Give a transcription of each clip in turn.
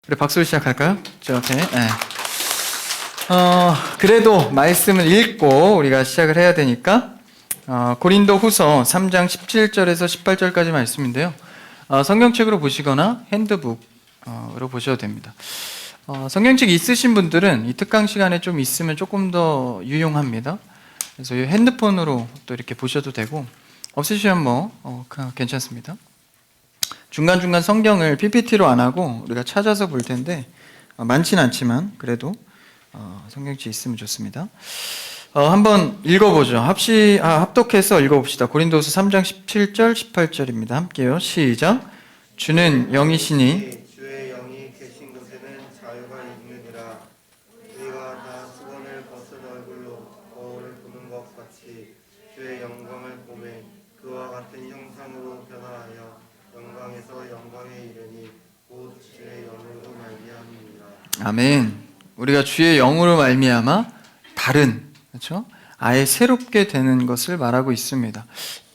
우리 박수로 시작할까요? 저 앞에. 네. 그래도 말씀을 읽고 우리가 시작을 해야 되니까 고린도 후서 3장 17절에서 18절까지 말씀인데요. 성경책으로 보시거나 핸드북으로 보셔도 됩니다. 성경책 있으신 분들은 이 특강 시간에 좀 있으면 조금 더 유용합니다. 그래서 이 핸드폰으로 또 이렇게 보셔도 되고, 없으시면 괜찮습니다. 중간중간 성경을 PPT로 안 하고 우리가 찾아서 볼 텐데, 많진 않지만 그래도 성경책 있으면 좋습니다. 한번 읽어보죠. 합독해서 읽어봅시다. 고린도서 3장 17절 18절입니다. 함께요. 시작. 주는 영이시니 주의 영이 계신 곳에는 자유가 있느니라. 우리가 다 수건을 벗은 얼굴로 거울을 보는 것 같이 주의 영광을 보매 그와 같은 형상으로 변화하여 영광에서 영광에 이르니 곧 주의 영으로 말미암이니라. 아멘. 우리가 주의 영으로 말미암아 다른, 그렇죠? 아예 새롭게 되는 것을 말하고 있습니다.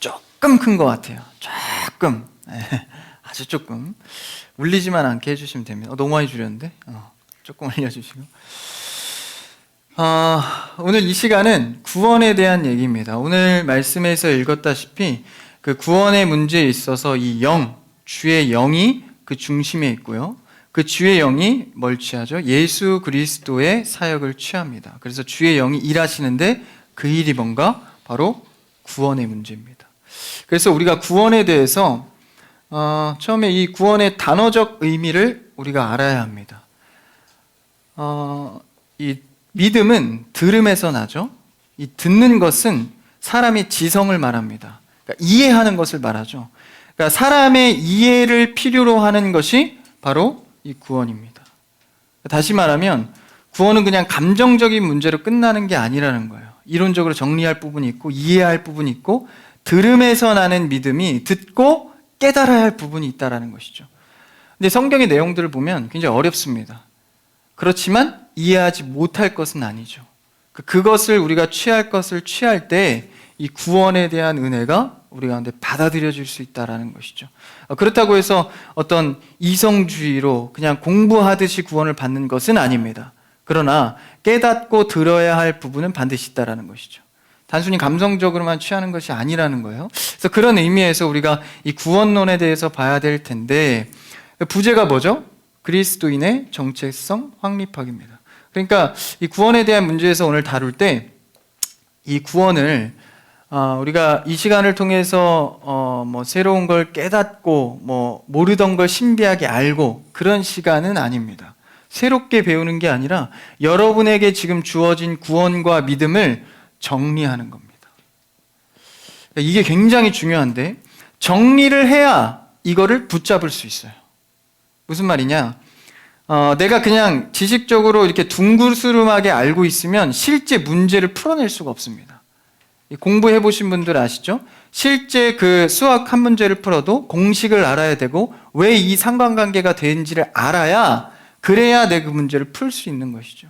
조금 큰 것 같아요. 조금. 아주 조금. 울리지만 않게 해주시면 됩니다. 너무 많이 줄였는데? 조금 올려주시고. 오늘 이 시간은 구원에 대한 얘기입니다. 오늘 말씀에서 읽었다시피 그 구원의 문제에 있어서 이 영, 주의 영이 그 중심에 있고요. 그 주의 영이 뭘 취하죠? 예수 그리스도의 사역을 취합니다. 그래서 주의 영이 일하시는데 그 일이 뭔가? 바로 구원의 문제입니다. 그래서 우리가 구원에 대해서 처음에 이 구원의 단어적 의미를 우리가 알아야 합니다. 이 믿음은 들음에서 나죠. 이 듣는 것은 사람의 지성을 말합니다. 그러니까 이해하는 것을 말하죠. 그러니까 사람의 이해를 필요로 하는 것이 바로 이 구원입니다. 다시 말하면 구원은 그냥 감정적인 문제로 끝나는 게 아니라는 거예요. 이론적으로 정리할 부분이 있고 이해할 부분이 있고 들음에서 나는 믿음이 듣고 깨달아야 할 부분이 있다는 것이죠. 근데 성경의 내용들을 보면 굉장히 어렵습니다. 그렇지만 이해하지 못할 것은 아니죠. 그것을 우리가 취할 것을 취할 때 이 구원에 대한 은혜가 우리 가운데 받아들여질 수 있다는 것이죠. 그렇다고 해서 어떤 이성주의로 그냥 공부하듯이 구원을 받는 것은 아닙니다. 그러나 깨닫고 들어야 할 부분은 반드시 있다는 것이죠. 단순히 감성적으로만 취하는 것이 아니라는 거예요. 그래서 그런 의미에서 우리가 이 구원론에 대해서 봐야 될 텐데, 부제가 뭐죠? 그리스도인의 정체성 확립하기입니다. 그러니까 이 구원에 대한 문제에서 오늘 다룰 때 이 구원을 우리가 이 시간을 통해서 새로운 걸 깨닫고 모르던 걸 신비하게 알고 그런 시간은 아닙니다. 새롭게 배우는 게 아니라 여러분에게 지금 주어진 구원과 믿음을 정리하는 겁니다. 이게 굉장히 중요한데, 정리를 해야 이거를 붙잡을 수 있어요. 무슨 말이냐? 내가 그냥 지식적으로 이렇게 둥그스름하게 알고 있으면 실제 문제를 풀어낼 수가 없습니다. 공부해 보신 분들 아시죠? 실제 그 수학 한 문제를 풀어도 공식을 알아야 되고 왜 이 상관관계가 되는지를 알아야, 그래야 내 그 문제를 풀 수 있는 것이죠.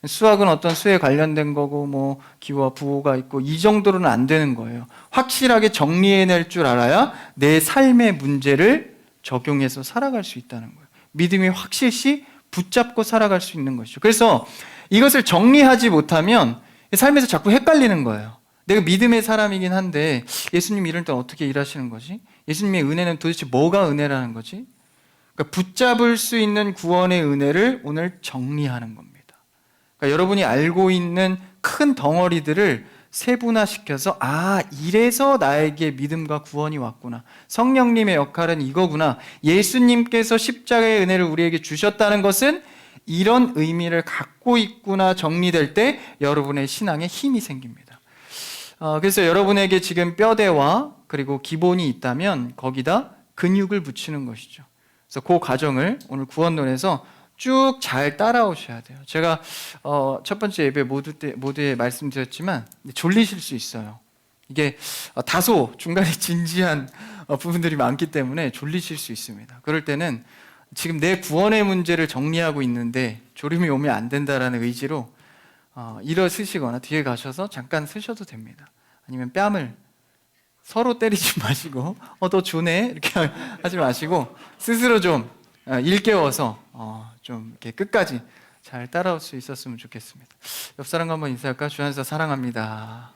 수학은 어떤 수에 관련된 거고 기호와 부호가 있고 이 정도로는 안 되는 거예요. 확실하게 정리해낼 줄 알아야 내 삶의 문제를 적용해서 살아갈 수 있다는 거예요. 믿음이 확실시 붙잡고 살아갈 수 있는 것이죠. 그래서 이것을 정리하지 못하면 삶에서 자꾸 헷갈리는 거예요. 내가 믿음의 사람이긴 한데 예수님 이럴 때 어떻게 일하시는 거지? 예수님의 은혜는 도대체 뭐가 은혜라는 거지? 그러니까 붙잡을 수 있는 구원의 은혜를 오늘 정리하는 겁니다. 그러니까 여러분이 알고 있는 큰 덩어리들을 세분화시켜서 이래서 나에게 믿음과 구원이 왔구나. 성령님의 역할은 이거구나. 예수님께서 십자가의 은혜를 우리에게 주셨다는 것은 이런 의미를 갖고 있구나 정리될 때 여러분의 신앙에 힘이 생깁니다. 그래서 여러분에게 지금 뼈대와 그리고 기본이 있다면 거기다 근육을 붙이는 것이죠. 그래서 그 과정을 오늘 구원론에서 쭉 잘 따라오셔야 돼요. 제가 첫 번째 예배 모두에 말씀드렸지만 졸리실 수 있어요. 이게 다소 중간에 진지한 부분들이 많기 때문에 졸리실 수 있습니다. 그럴 때는 지금 내 구원의 문제를 정리하고 있는데 졸음이 오면 안 된다라는 의지로 일어서시거나 뒤에 가셔서 잠깐 쓰셔도 됩니다. 아니면 뺨을 서로 때리지 마시고 너 주네 이렇게 하지 마시고 스스로 좀 일깨워서 좀 이렇게 끝까지 잘 따라올 수 있었으면 좋겠습니다. 옆 사람과 한번 인사할까? 주 안에서 사랑합니다.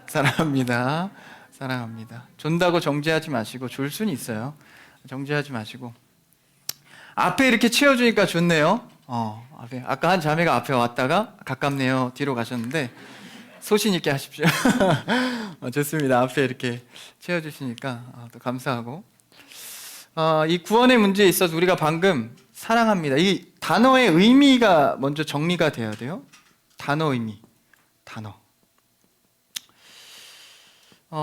사랑합니다. 사랑합니다. 존다고 정죄하지 마시고, 졸 수는 있어요. 정죄하지 마시고. 앞에 이렇게 채워주니까 좋네요. 앞에. 아까 한 자매가 앞에 왔다가 가깝네요. 뒤로 가셨는데, 소신 있게 하십시오. 좋습니다. 앞에 이렇게 채워주시니까 또 감사하고. 이 구원의 문제에 있어서 우리가 방금 사랑합니다. 이 단어의 의미가 먼저 정리가 돼야 돼요. 단어 의미. 단어.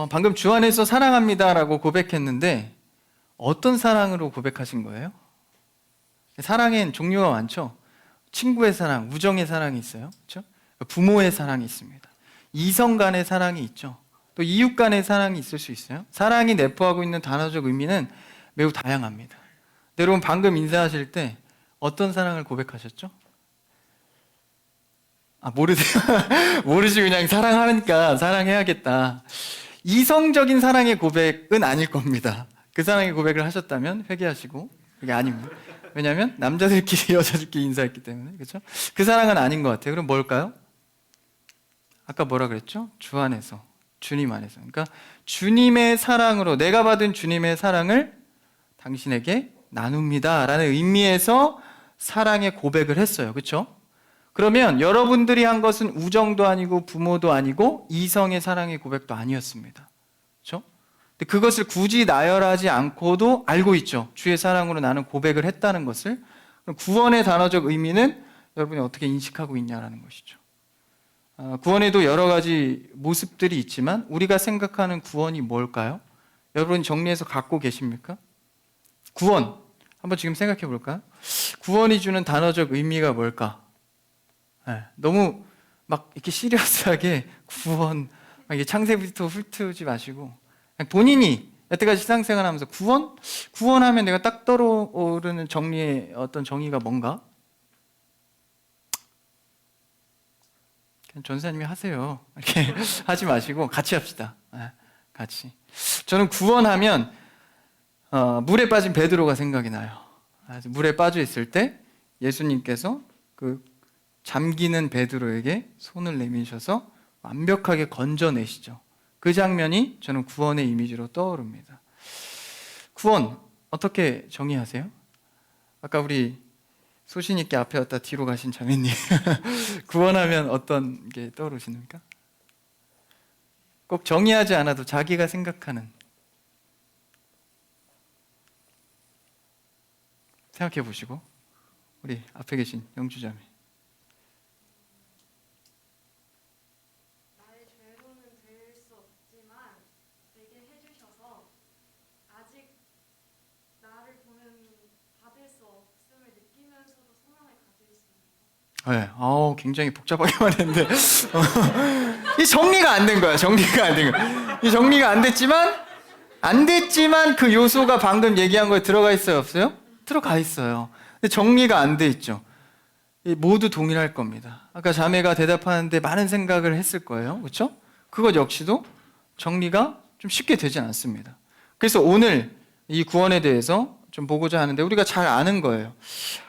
방금 주 안에서 사랑합니다라고 고백했는데 어떤 사랑으로 고백하신 거예요? 사랑엔 종류가 많죠. 친구의 사랑, 우정의 사랑이 있어요. 그렇죠? 부모의 사랑이 있습니다. 이성 간의 사랑이 있죠. 또 이웃 간의 사랑이 있을 수 있어요. 사랑이 내포하고 있는 단어적 의미는 매우 다양합니다. 여러분 방금 인사하실 때 어떤 사랑을 고백하셨죠? 모르세요? 모르시고 그냥 사랑하니까 사랑해야겠다. 이성적인 사랑의 고백은 아닐 겁니다. 그 사랑의 고백을 하셨다면 회개하시고, 그게 아닙니다. 왜냐하면 남자들끼리 여자들끼리 인사했기 때문에. 그렇죠? 그 사랑은 아닌 것 같아요. 그럼 뭘까요? 아까 뭐라 그랬죠? 주 안에서, 주님 안에서. 그러니까 주님의 사랑으로, 내가 받은 주님의 사랑을 당신에게 나눕니다 라는 의미에서 사랑의 고백을 했어요. 그렇죠? 그러면 여러분들이 한 것은 우정도 아니고 부모도 아니고 이성의 사랑의 고백도 아니었습니다. 그렇죠? 근데 그것을 굳이 나열하지 않고도 알고 있죠. 주의 사랑으로 나는 고백을 했다는 것을. 그럼 구원의 단어적 의미는 여러분이 어떻게 인식하고 있냐라는 것이죠. 구원에도 여러 가지 모습들이 있지만 우리가 생각하는 구원이 뭘까요? 여러분 정리해서 갖고 계십니까? 구원 한번 지금 생각해 볼까요? 구원이 주는 단어적 의미가 뭘까? 너무 막 이렇게 시리어스하게 구원 막 이게 창세부터 훑지 마시고 그냥 본인이 여태까지 신앙생활 하면서 구원하면 내가 딱 떠오르는 정리의 어떤 정의가 뭔가? 그냥 전사님이 하세요. 이렇게 하지 마시고 같이 합시다. 같이. 저는 구원하면 물에 빠진 베드로가 생각이 나요. 물에 빠져 있을 때 예수님께서 그 잠기는 베드로에게 손을 내미셔서 완벽하게 건져내시죠. 그 장면이 저는 구원의 이미지로 떠오릅니다. 구원 어떻게 정의하세요? 아까 우리 소신 있게 앞에 왔다 뒤로 가신 자매님 구원하면 어떤 게 떠오르십니까? 꼭 정의하지 않아도 자기가 생각하는 생각해 보시고 우리 앞에 계신 영주자매 나의 죄로는 될 수 없지만 내게 해주셔서 아직 나를 보면 받을 수 없음을 느끼면서도 소망을 가질 수 있는 네, 굉장히 복잡하게 말했는데 이 정리가 안 된 거야. 정리가 안 된 거야. 이 정리가 안 됐지만 그 요소가 방금 얘기한 거에 들어가 있어요, 없어요? 들어가 있어요. 근데 정리가 안 돼 있죠. 모두 동일할 겁니다. 아까 자매가 대답하는데 많은 생각을 했을 거예요, 그렇죠? 그것 역시도 정리가 좀 쉽게 되진 않습니다. 그래서 오늘 이 구원에 대해서 좀 보고자 하는데 우리가 잘 아는 거예요.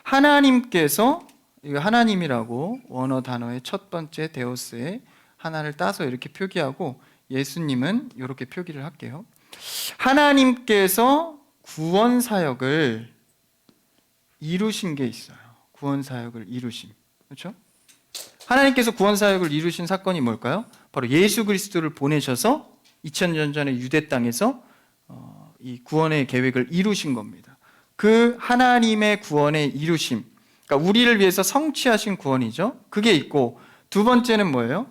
하나님께서 이거 하나님이라고 원어 단어의 첫 번째 데오스의 하나를 따서 이렇게 표기하고 예수님은 이렇게 표기를 할게요. 하나님께서 구원 사역을 이루신 게 있어요. 구원 사역을 이루심. 그렇죠? 하나님께서 구원 사역을 이루신 사건이 뭘까요? 바로 예수 그리스도를 보내셔서 2000년 전에 유대 땅에서 이 구원의 계획을 이루신 겁니다. 그 하나님의 구원의 이루심, 그러니까 우리를 위해서 성취하신 구원이죠. 그게 있고 두 번째는 뭐예요?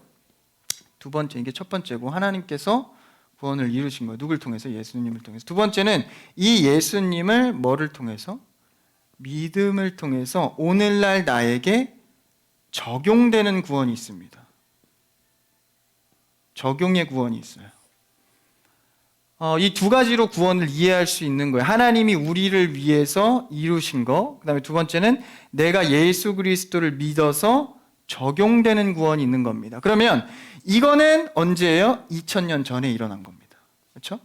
두 번째, 이게 첫 번째고 하나님께서 구원을 이루신 거예요. 누굴 통해서? 예수님을 통해서. 두 번째는 이 예수님을 뭐를 통해서? 믿음을 통해서 오늘날 나에게 적용되는 구원이 있습니다. 적용의 구원이 있어요. 이 두 가지로 구원을 이해할 수 있는 거예요. 하나님이 우리를 위해서 이루신 거, 그 다음에 두 번째는 내가 예수 그리스도를 믿어서 적용되는 구원이 있는 겁니다. 그러면 이거는 언제예요? 2000년 전에 일어난 겁니다. 그렇죠?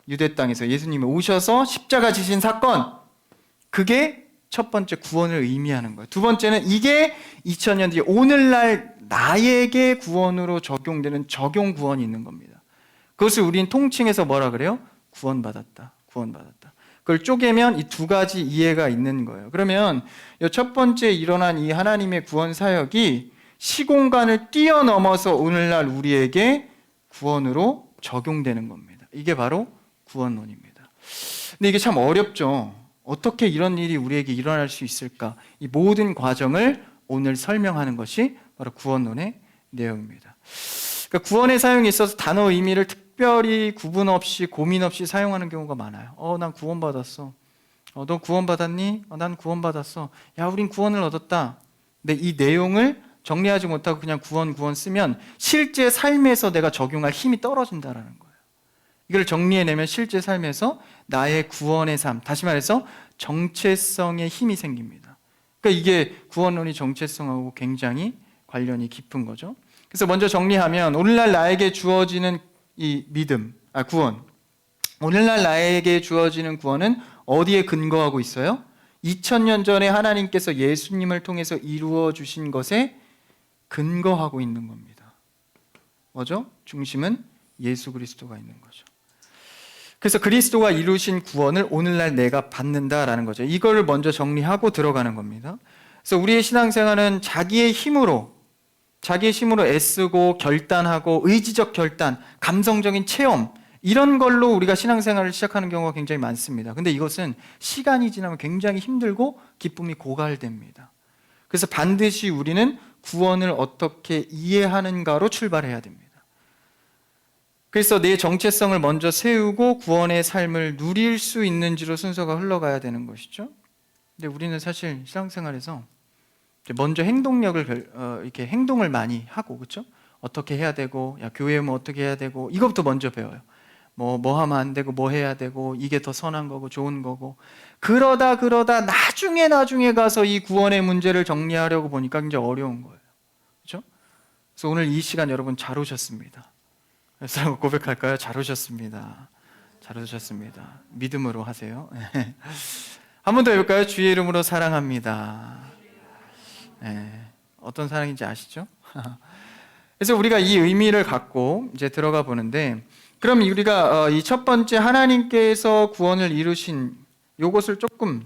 유대 땅에서 예수님이 오셔서 십자가 지신 사건, 그게 첫 번째 구원을 의미하는 거예요. 두 번째는 이게 2000년 뒤에 오늘날 나에게 구원으로 적용되는 적용 구원이 있는 겁니다. 그것을 우린 통칭해서 뭐라 그래요? 구원받았다. 구원받았다. 그걸 쪼개면 이 두 가지 이해가 있는 거예요. 그러면 이 첫 번째 일어난 이 하나님의 구원 사역이 시공간을 뛰어넘어서 오늘날 우리에게 구원으로 적용되는 겁니다. 이게 바로 구원론입니다. 근데 이게 참 어렵죠. 어떻게 이런 일이 우리에게 일어날 수 있을까? 이 모든 과정을 오늘 설명하는 것이 바로 구원론의 내용입니다. 그러니까 구원의 사용에 있어서 단어 의미를 특별히 구분 없이 고민 없이 사용하는 경우가 많아요. 난 구원받았어. 너 구원받았니? 난 구원받았어. 야, 우린 구원을 얻었다. 근데 이 내용을 정리하지 못하고 그냥 구원 쓰면 실제 삶에서 내가 적용할 힘이 떨어진다라는 거예요. 이걸 정리해내면 실제 삶에서 나의 구원의 삶, 다시 말해서 정체성의 힘이 생깁니다. 그러니까 이게 구원론이 정체성하고 굉장히 관련이 깊은 거죠. 그래서 먼저 정리하면 오늘날 나에게 주어지는 이 구원. 오늘날 나에게 주어지는 구원은 어디에 근거하고 있어요? 2000년 전에 하나님께서 예수님을 통해서 이루어 주신 것에 근거하고 있는 겁니다. 뭐죠? 중심은 예수 그리스도가 있는 거죠. 그래서 그리스도가 이루신 구원을 오늘날 내가 받는다라는 거죠. 이거를 먼저 정리하고 들어가는 겁니다. 그래서 우리의 신앙생활은 자기의 힘으로 애쓰고 결단하고 의지적 결단, 감성적인 체험 이런 걸로 우리가 신앙생활을 시작하는 경우가 굉장히 많습니다. 근데 이것은 시간이 지나면 굉장히 힘들고 기쁨이 고갈됩니다. 그래서 반드시 우리는 구원을 어떻게 이해하는가로 출발해야 됩니다. 그래서 내 정체성을 먼저 세우고 구원의 삶을 누릴 수 있는지로 순서가 흘러가야 되는 것이죠. 근데 우리는 사실 신앙생활에서 먼저 이렇게 행동을 많이 하고, 그렇죠? 어떻게 해야 되고, 교회 뭐 어떻게 해야 되고, 이것부터 먼저 배워요. 뭐 하면 안 되고, 뭐 해야 되고, 이게 더 선한 거고, 좋은 거고. 그러다 나중에 가서 이 구원의 문제를 정리하려고 보니까 굉장히 어려운 거예요. 그렇죠? 그래서 오늘 이 시간 여러분 잘 오셨습니다. 그래서 고백할까요? 잘 오셨습니다. 잘 오셨습니다. 믿음으로 하세요. 한 번 더 해볼까요? 주의 이름으로 사랑합니다. 어떤 사랑인지 아시죠? 그래서 우리가 이 의미를 갖고 이제 들어가 보는데, 그럼 우리가 이 첫 번째 하나님께서 구원을 이루신 요것을 조금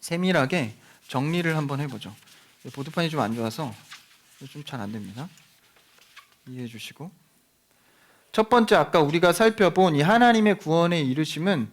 세밀하게 정리를 한번 해보죠. 보드판이 좀 안 좋아서 좀 잘 안 됩니다. 이해해 주시고. 첫 번째 아까 우리가 살펴본 이 하나님의 구원의 이루심은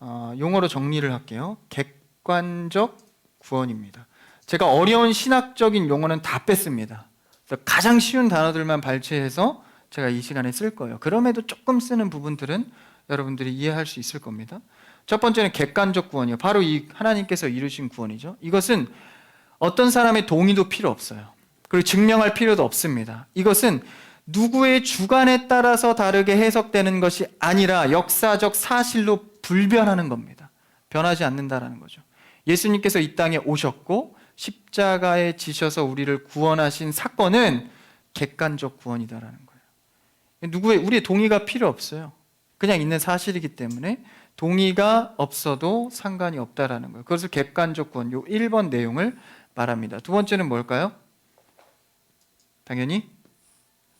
용어로 정리를 할게요. 객관적 구원입니다. 제가 어려운 신학적인 용어는 다 뺐습니다. 그래서 가장 쉬운 단어들만 발췌해서 제가 이 시간에 쓸 거예요. 그럼에도 조금 쓰는 부분들은 여러분들이 이해할 수 있을 겁니다. 첫 번째는 객관적 구원이요. 바로 이 하나님께서 이루신 구원이죠. 이것은 어떤 사람의 동의도 필요 없어요. 그리고 증명할 필요도 없습니다. 이것은 누구의 주관에 따라서 다르게 해석되는 것이 아니라 역사적 사실로 불변하는 겁니다. 변하지 않는다라는 거죠. 예수님께서 이 땅에 오셨고 십자가에 지셔서 우리를 구원하신 사건은 객관적 구원이다라는 거예요. 우리의 동의가 필요 없어요. 그냥 있는 사실이기 때문에 동의가 없어도 상관이 없다라는 거예요. 그것을 객관적 구원, 요 1번 내용을 말합니다. 두 번째는 뭘까요? 당연히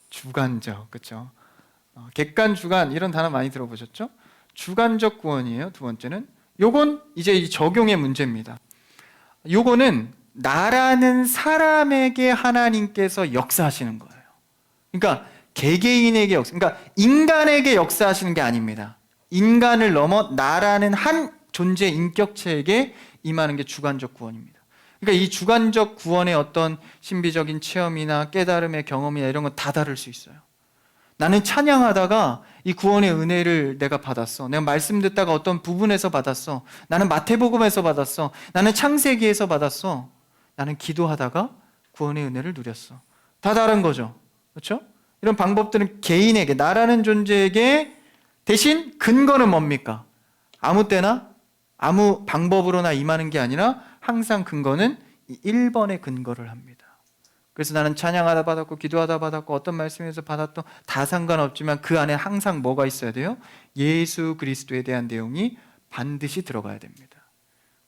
주관적, 그렇죠? 객관, 주관 이런 단어 많이 들어보셨죠? 주관적 구원이에요. 두 번째는 요건 이제 이 적용의 문제입니다. 요거는 나라는 사람에게 하나님께서 역사하시는 거예요. 그러니까 개개인에게 그러니까 인간에게 역사하시는 게 아닙니다. 인간을 넘어 나라는 한 존재 인격체에게 임하는 게 주관적 구원입니다. 그러니까 이 주관적 구원의 어떤 신비적인 체험이나 깨달음의 경험이나 이런 건 다 다를 수 있어요. 나는 찬양하다가 이 구원의 은혜를 내가 받았어. 내가 말씀 듣다가 어떤 부분에서 받았어. 나는 마태복음에서 받았어. 나는 창세기에서 받았어. 나는 기도하다가 구원의 은혜를 누렸어. 다 다른 거죠. 그렇죠? 이런 방법들은 개인에게, 나라는 존재에게, 대신 근거는 뭡니까? 아무 때나 아무 방법으로나 임하는 게 아니라 항상 근거는 이 1번의 근거를 합니다. 그래서 나는 찬양하다 받았고 기도하다 받았고 어떤 말씀에서 받았던 다 상관없지만 그 안에 항상 뭐가 있어야 돼요? 예수 그리스도에 대한 내용이 반드시 들어가야 됩니다.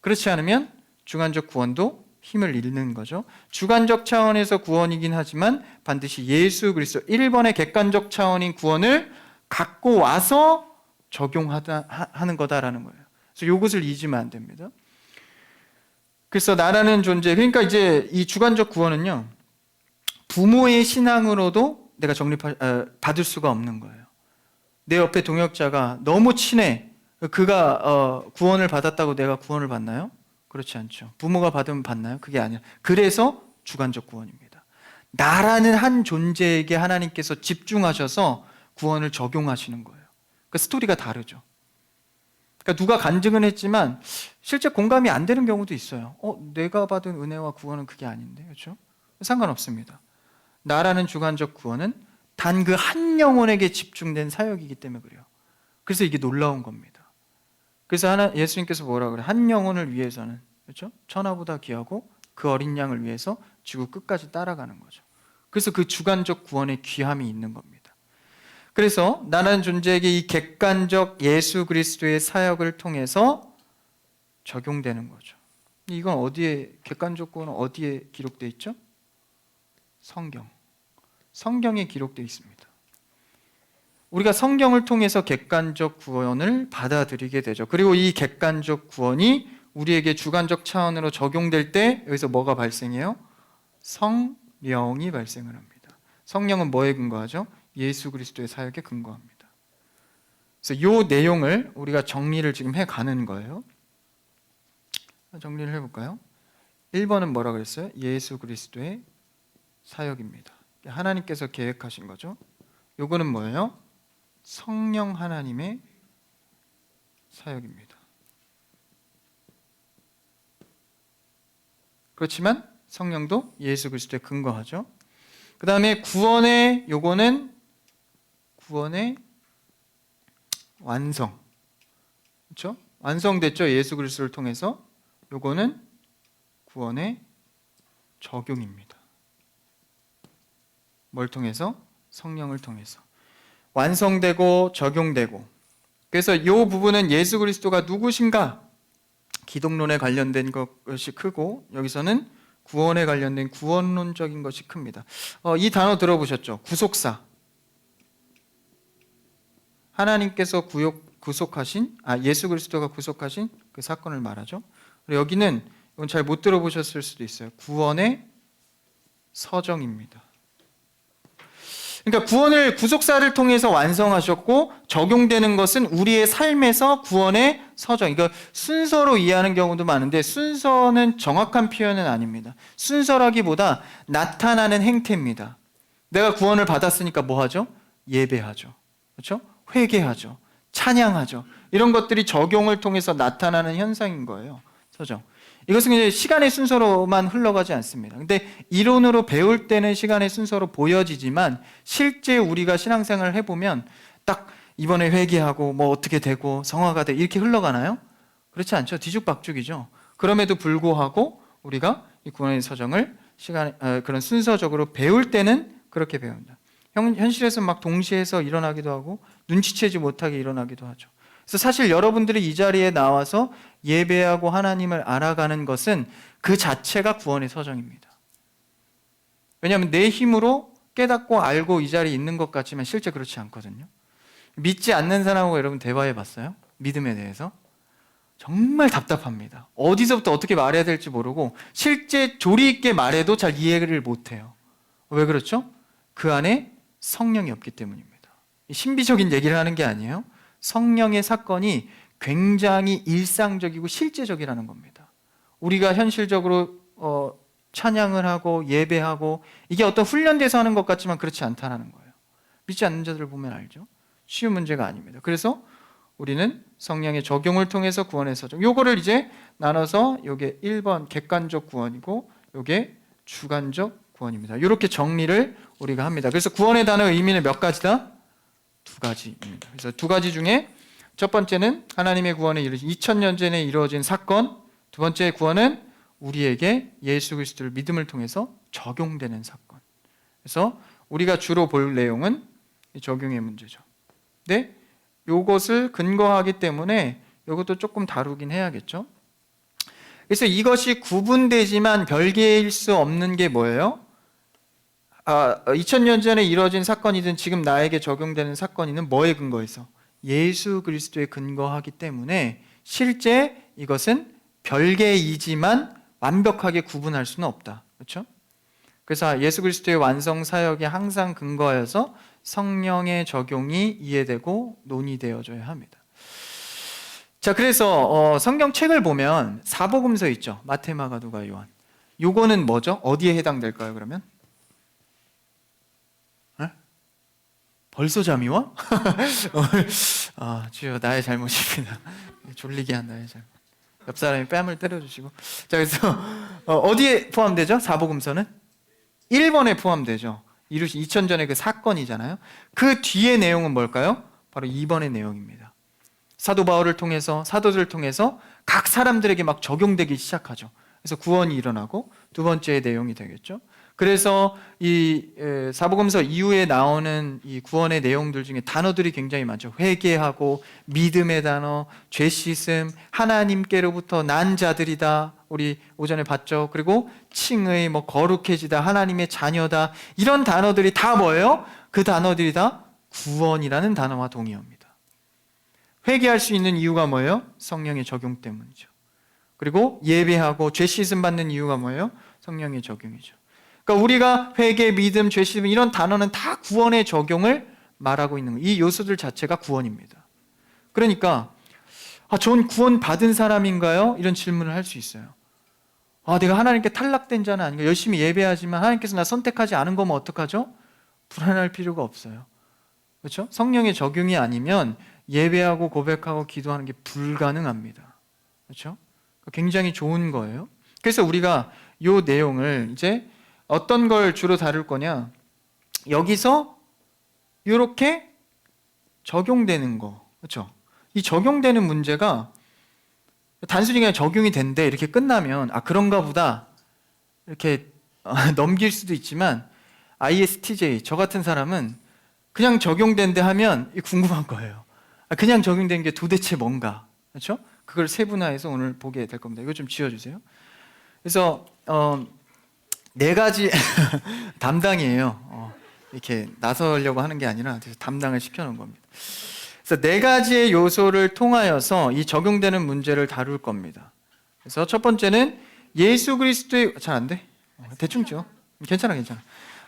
그렇지 않으면 주관적 구원도 힘을 잃는 거죠. 주관적 차원에서 구원이긴 하지만 반드시 예수 그리스도 1번의 객관적 차원인 구원을 갖고 와서 적용하는 거다라는 거예요. 그래서 이것을 잊으면 안 됩니다. 그래서 나라는 존재, 그러니까 이제 이 주관적 구원은요, 부모의 신앙으로도 내가 받을 수가 없는 거예요. 내 옆에 동역자가 너무 친해. 그가 구원을 받았다고 내가 구원을 받나요? 그렇지 않죠. 부모가 받으면 받나요? 그게 아니야. 그래서 주관적 구원입니다. 나라는 한 존재에게 하나님께서 집중하셔서 구원을 적용하시는 거예요. 그 스토리가 다르죠. 그러니까 누가 간증은 했지만 실제 공감이 안 되는 경우도 있어요. 내가 받은 은혜와 구원은 그게 아닌데, 그렇죠? 상관없습니다. 나라는 주관적 구원은 단 그 한 영혼에게 집중된 사역이기 때문에 그래요. 그래서 이게 놀라운 겁니다. 그래서 예수님께서 뭐라 그래요? 한 영혼을 위해서는, 그렇죠? 천하보다 귀하고 그 어린 양을 위해서 지구 끝까지 따라가는 거죠. 그래서 그 주관적 구원의 귀함이 있는 겁니다. 그래서 나라는 존재에게 이 객관적 예수 그리스도의 사역을 통해서 적용되는 거죠. 이건 어디에, 객관적 구원은 어디에 기록되어 있죠? 성경에 기록되어 있습니다. 우리가 성경을 통해서 객관적 구원을 받아들이게 되죠. 그리고 이 객관적 구원이 우리에게 주관적 차원으로 적용될 때 여기서 뭐가 발생해요? 성령이 발생을 합니다. 성령은 뭐에 근거하죠? 예수 그리스도의 사역에 근거합니다. 그래서 이 내용을 우리가 정리를 지금 해가는 거예요. 정리를 해볼까요? 1번은 뭐라 그랬어요? 예수 그리스도의 사역입니다. 하나님께서 계획하신 거죠. 요거는 뭐예요? 성령 하나님의 사역입니다. 그렇지만 성령도 예수 그리스도에 근거하죠. 그 다음에 구원의 완성. 그렇죠? 완성됐죠. 예수 그리스도를 통해서. 요거는 구원의 적용입니다. 뭘 통해서? 성령을 통해서. 완성되고 적용되고. 그래서 이 부분은 예수 그리스도가 누구신가? 기독론에 관련된 것이 크고 여기서는 구원에 관련된 구원론적인 것이 큽니다. 이 단어 들어보셨죠? 구속사. 하나님께서 구속하신, 예수 그리스도가 구속하신 그 사건을 말하죠. 그리고 여기는 이건 잘 못 들어보셨을 수도 있어요. 구원의 서정입니다. 그러니까 구원을 구속사를 통해서 완성하셨고 적용되는 것은 우리의 삶에서 구원의 서정. 그러니까 순서로 이해하는 경우도 많은데 순서는 정확한 표현은 아닙니다. 순서라기보다 나타나는 행태입니다. 내가 구원을 받았으니까 뭐 하죠? 예배하죠. 그렇죠? 회개하죠. 찬양하죠. 이런 것들이 적용을 통해서 나타나는 현상인 거예요. 서정. 이것은 이제 시간의 순서로만 흘러가지 않습니다. 근데 이론으로 배울 때는 시간의 순서로 보여지지만 실제 우리가 신앙생활을 해보면 딱 이번에 회개하고 뭐 어떻게 되고 성화가 돼 이렇게 흘러가나요? 그렇지 않죠. 뒤죽박죽이죠. 그럼에도 불구하고 우리가 이 구원의 서정을 그런 순서적으로 배울 때는 그렇게 배운다. 현실에서 막 동시에서 일어나기도 하고 눈치채지 못하게 일어나기도 하죠. 그래서 사실 여러분들이 이 자리에 나와서 예배하고 하나님을 알아가는 것은 그 자체가 구원의 서정입니다. 왜냐하면 내 힘으로 깨닫고 알고 이 자리에 있는 것 같지만 실제 그렇지 않거든요. 믿지 않는 사람하고 여러분 대화해 봤어요? 믿음에 대해서? 정말 답답합니다. 어디서부터 어떻게 말해야 될지 모르고 실제 조리 있게 말해도 잘 이해를 못해요. 왜 그렇죠? 그 안에 성령이 없기 때문입니다. 신비적인 얘기를 하는 게 아니에요. 성령의 사건이 굉장히 일상적이고 실제적이라는 겁니다. 우리가 현실적으로 찬양을 하고 예배하고 이게 어떤 훈련돼서 하는 것 같지만 그렇지 않다는 거예요. 믿지 않는 자들을 보면 알죠. 쉬운 문제가 아닙니다. 그래서 우리는 성령의 적용을 통해서 구원의 서정. 요거를 이제 나눠서 요게 1번 객관적 구원이고 요게 주관적 구원입니다. 이렇게 정리를 우리가 합니다. 그래서 구원의 단어의 의미는 몇 가지다? 두 가지입니다. 그래서 두 가지 중에 첫 번째는 하나님의 구원에 이르신 2000년 전에 이루어진 사건, 두 번째 구원은 우리에게 예수 그리스도를 믿음을 통해서 적용되는 사건. 그래서 우리가 주로 볼 내용은 적용의 문제죠. 네, 이것을 근거하기 때문에 이것도 조금 다루긴 해야겠죠. 그래서 이것이 구분되지만 별개일 수 없는 게 뭐예요? 2000년 전에 이루어진 사건이든 지금 나에게 적용되는 사건이든 뭐에 근거해서? 예수 그리스도에 근거하기 때문에 실제 이것은 별개이지만 완벽하게 구분할 수는 없다. 그렇죠? 그래서 예수 그리스도의 완성 사역에 항상 근거하여서 성령의 적용이 이해되고 논의되어져야 합니다. 자, 그래서 성경책을 보면 사복음서 있죠. 마태, 마가, 누가, 요한. 요거는 뭐죠? 어디에 해당될까요, 그러면? 에? 벌써 잠이 와? 주여, 나의 잘못입니다. 졸리게 한 나의 잘못. 옆 사람이 뺨을 때려주시고. 자, 그래서 어디에 포함되죠? 사복음서는 1번에 포함되죠. 이루신 2000전의 그 사건이잖아요. 그 뒤의 내용은 뭘까요? 바로 2번의 내용입니다. 사도 바울을 통해서, 사도들을 통해서 각 사람들에게 막 적용되기 시작하죠. 그래서 구원이 일어나고 두 번째 내용이 되겠죠. 그래서 이 사복음서 이후에 나오는 이 구원의 내용들 중에 단어들이 굉장히 많죠. 회개하고, 믿음의 단어, 죄 씻음, 하나님께로부터 난 자들이다. 우리 오전에 봤죠. 그리고 칭의, 거룩해지다, 하나님의 자녀다. 이런 단어들이 다 뭐예요? 그 단어들이 다 구원이라는 단어와 동의합니다. 회개할 수 있는 이유가 뭐예요? 성령의 적용 때문이죠. 그리고 예배하고 죄 씻음 받는 이유가 뭐예요? 성령의 적용이죠. 그러니까 우리가 회개, 믿음, 죄 씻음 이런 단어는 다 구원의 적용을 말하고 있는 거예요. 이 요소들 자체가 구원입니다. 그러니까 전 구원 받은 사람인가요? 이런 질문을 할 수 있어요. 내가 하나님께 탈락된 자는 아닌가? 열심히 예배하지만 하나님께서 나 선택하지 않은 거면 어떡하죠? 불안할 필요가 없어요. 그렇죠? 성령의 적용이 아니면 예배하고 고백하고 기도하는 게 불가능합니다. 그렇죠? 굉장히 좋은 거예요. 그래서 우리가 이 내용을 이제 어떤 걸 주로 다룰 거냐? 여기서 이렇게 적용되는 거, 그렇죠? 이 적용되는 문제가 단순히 그냥 적용이 된대 이렇게 끝나면 그런가 보다 이렇게 넘길 수도 있지만 ISTJ 저 같은 사람은 그냥 적용된대 하면 궁금한 거예요. 그냥 적용된 게 도대체 뭔가, 그렇죠? 그걸 세분화해서 오늘 보게 될 겁니다. 이거 좀 지워주세요. 그래서 네 가지 담당이에요. 이렇게 나서려고 하는 게 아니라 담당을 시켜놓은 겁니다. 그래서 네 가지의 요소를 통하여서 이 적용되는 문제를 다룰 겁니다. 그래서 첫 번째는 예수 그리스도의 잘 안 돼? 대충 지어. 괜찮아.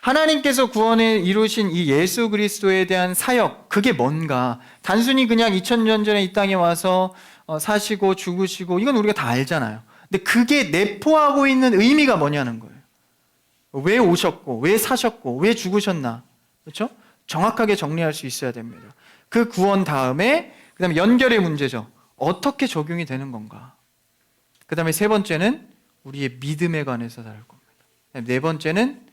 하나님께서 구원을 이루신 이 예수 그리스도에 대한 사역, 그게 뭔가? 단순히 그냥 2000년 전에 이 땅에 와서 사시고 죽으시고 이건 우리가 다 알잖아요. 근데 그게 내포하고 있는 의미가 뭐냐는 거예요. 왜 오셨고, 왜 사셨고, 왜 죽으셨나? 그렇죠? 정확하게 정리할 수 있어야 됩니다. 그 구원 다음에 그다음에 연결의 문제죠. 어떻게 적용이 되는 건가? 그다음에 세 번째는 우리의 믿음에 관해서 다룰 겁니다. 네 번째는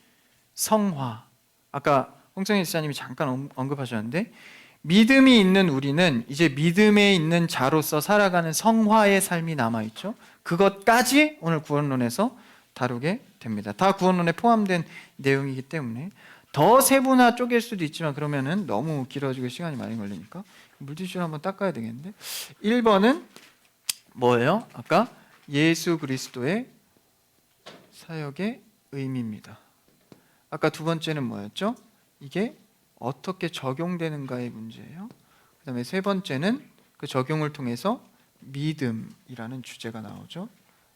성화. 아까 홍성희 지사님이 잠깐 언급하셨는데 믿음이 있는 우리는 이제 믿음에 있는 자로서 살아가는 성화의 삶이 남아있죠. 그것까지 오늘 구원론에서 다루게 됩니다. 다 구원론에 포함된 내용이기 때문에 더 세분화 쪼갤 수도 있지만 그러면은 너무 길어지고 시간이 많이 걸리니까 물티슈를 한번 닦아야 되겠는데 1번은 뭐예요? 아까 예수 그리스도의 사역의 의미입니다. 아까 두 번째는 뭐였죠? 이게 어떻게 적용되는가의 문제예요. 그 다음에 세 번째는 그 적용을 통해서 믿음이라는 주제가 나오죠.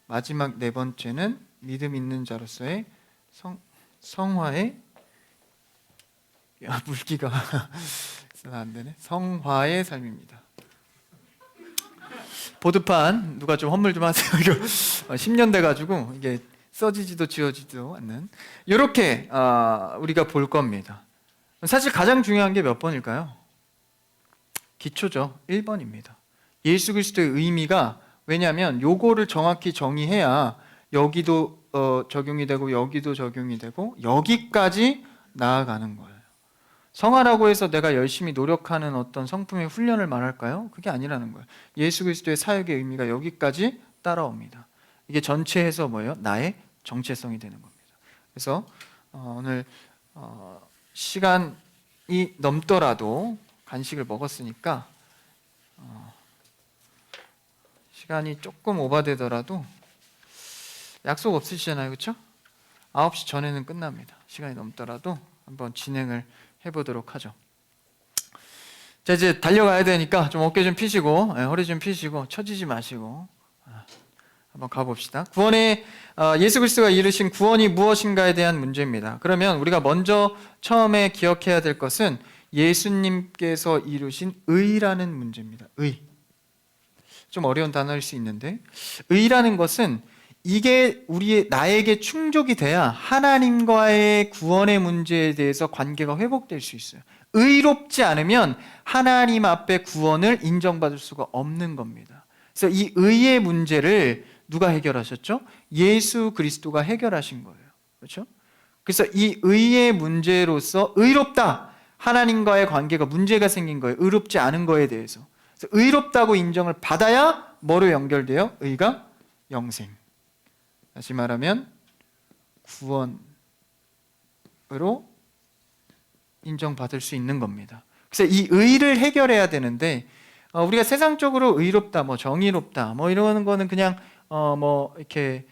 마지막 네 번째는 믿음 있는 자로서의 성화의 물기가 안 되네. 성화의 삶입니다. 보드판 누가 좀 헌물 좀 하세요. 이거 10년 돼가지고 이게 써지지도 지워지지도 않는 이렇게 우리가 볼 겁니다. 사실 가장 중요한 게 몇 번일까요? 기초죠. 1번입니다. 예수 그리스도의 의미가 왜냐하면 요거를 정확히 정의해야 여기도 적용이 되고 여기도 적용이 되고 여기까지 나아가는 거예요. 성화라고 해서 내가 열심히 노력하는 어떤 성품의 훈련을 말할까요? 그게 아니라는 거예요. 예수 그리스도의 사역의 의미가 여기까지 따라옵니다. 이게 전체에서 뭐예요? 나의 정체성이 되는 겁니다. 그래서 오늘 시간이 넘더라도 간식을 먹었으니까 시간이 조금 오버되더라도 약속 없으시잖아요, 그렇죠? 9시 전에는 끝납니다. 시간이 넘더라도 한번 진행을 해보도록 하죠. 자, 이제 달려가야 되니까 좀 어깨 좀 피시고, 허리 좀 피시고, 처지지 마시고 한번 가봅시다. 예수 그리스도가 이루신 구원이 무엇인가에 대한 문제입니다. 그러면 우리가 먼저 처음에 기억해야 될 것은 예수님께서 이루신 의라는 문제입니다. 의. 좀 어려운 단어일 수 있는데, 의라는 것은 이게 나에게 충족이 돼야 하나님과의 구원의 문제에 대해서 관계가 회복될 수 있어요. 의롭지 않으면 하나님 앞에 구원을 인정받을 수가 없는 겁니다. 그래서 이 의의 문제를 누가 해결하셨죠? 예수 그리스도가 해결하신 거예요. 그렇죠? 그래서 이 의의 문제로서 의롭다. 하나님과의 관계가 문제가 생긴 거예요. 의롭지 않은 거에 대해서. 그래서 의롭다고 인정을 받아야 뭐로 연결돼요? 의가 영생. 다시 말하면 구원으로 인정받을 수 있는 겁니다. 그래서 이 의를 해결해야 되는데 우리가 세상적으로 의롭다, 뭐 정의롭다, 뭐 이런 거는 그냥 이렇게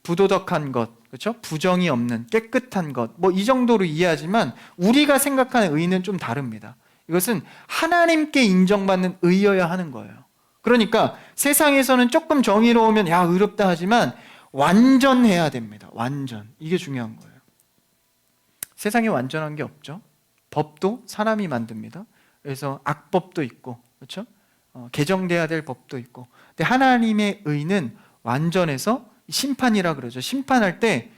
부도덕한 것, 그렇죠? 부정이 없는 깨끗한 것, 뭐 이 정도로 이해하지만 우리가 생각하는 의는 좀 다릅니다. 이것은 하나님께 인정받는 의여야 하는 거예요. 그러니까 세상에서는 조금 정의로우면 야 의롭다 하지만 완전해야 됩니다. 완전. 이게 중요한 거예요. 세상에 완전한 게 없죠. 법도 사람이 만듭니다. 그래서 악법도 있고, 그렇죠? 개정돼야 될 법도 있고. 근데 하나님의 의는 완전해서 심판이라 그러죠. 심판할 때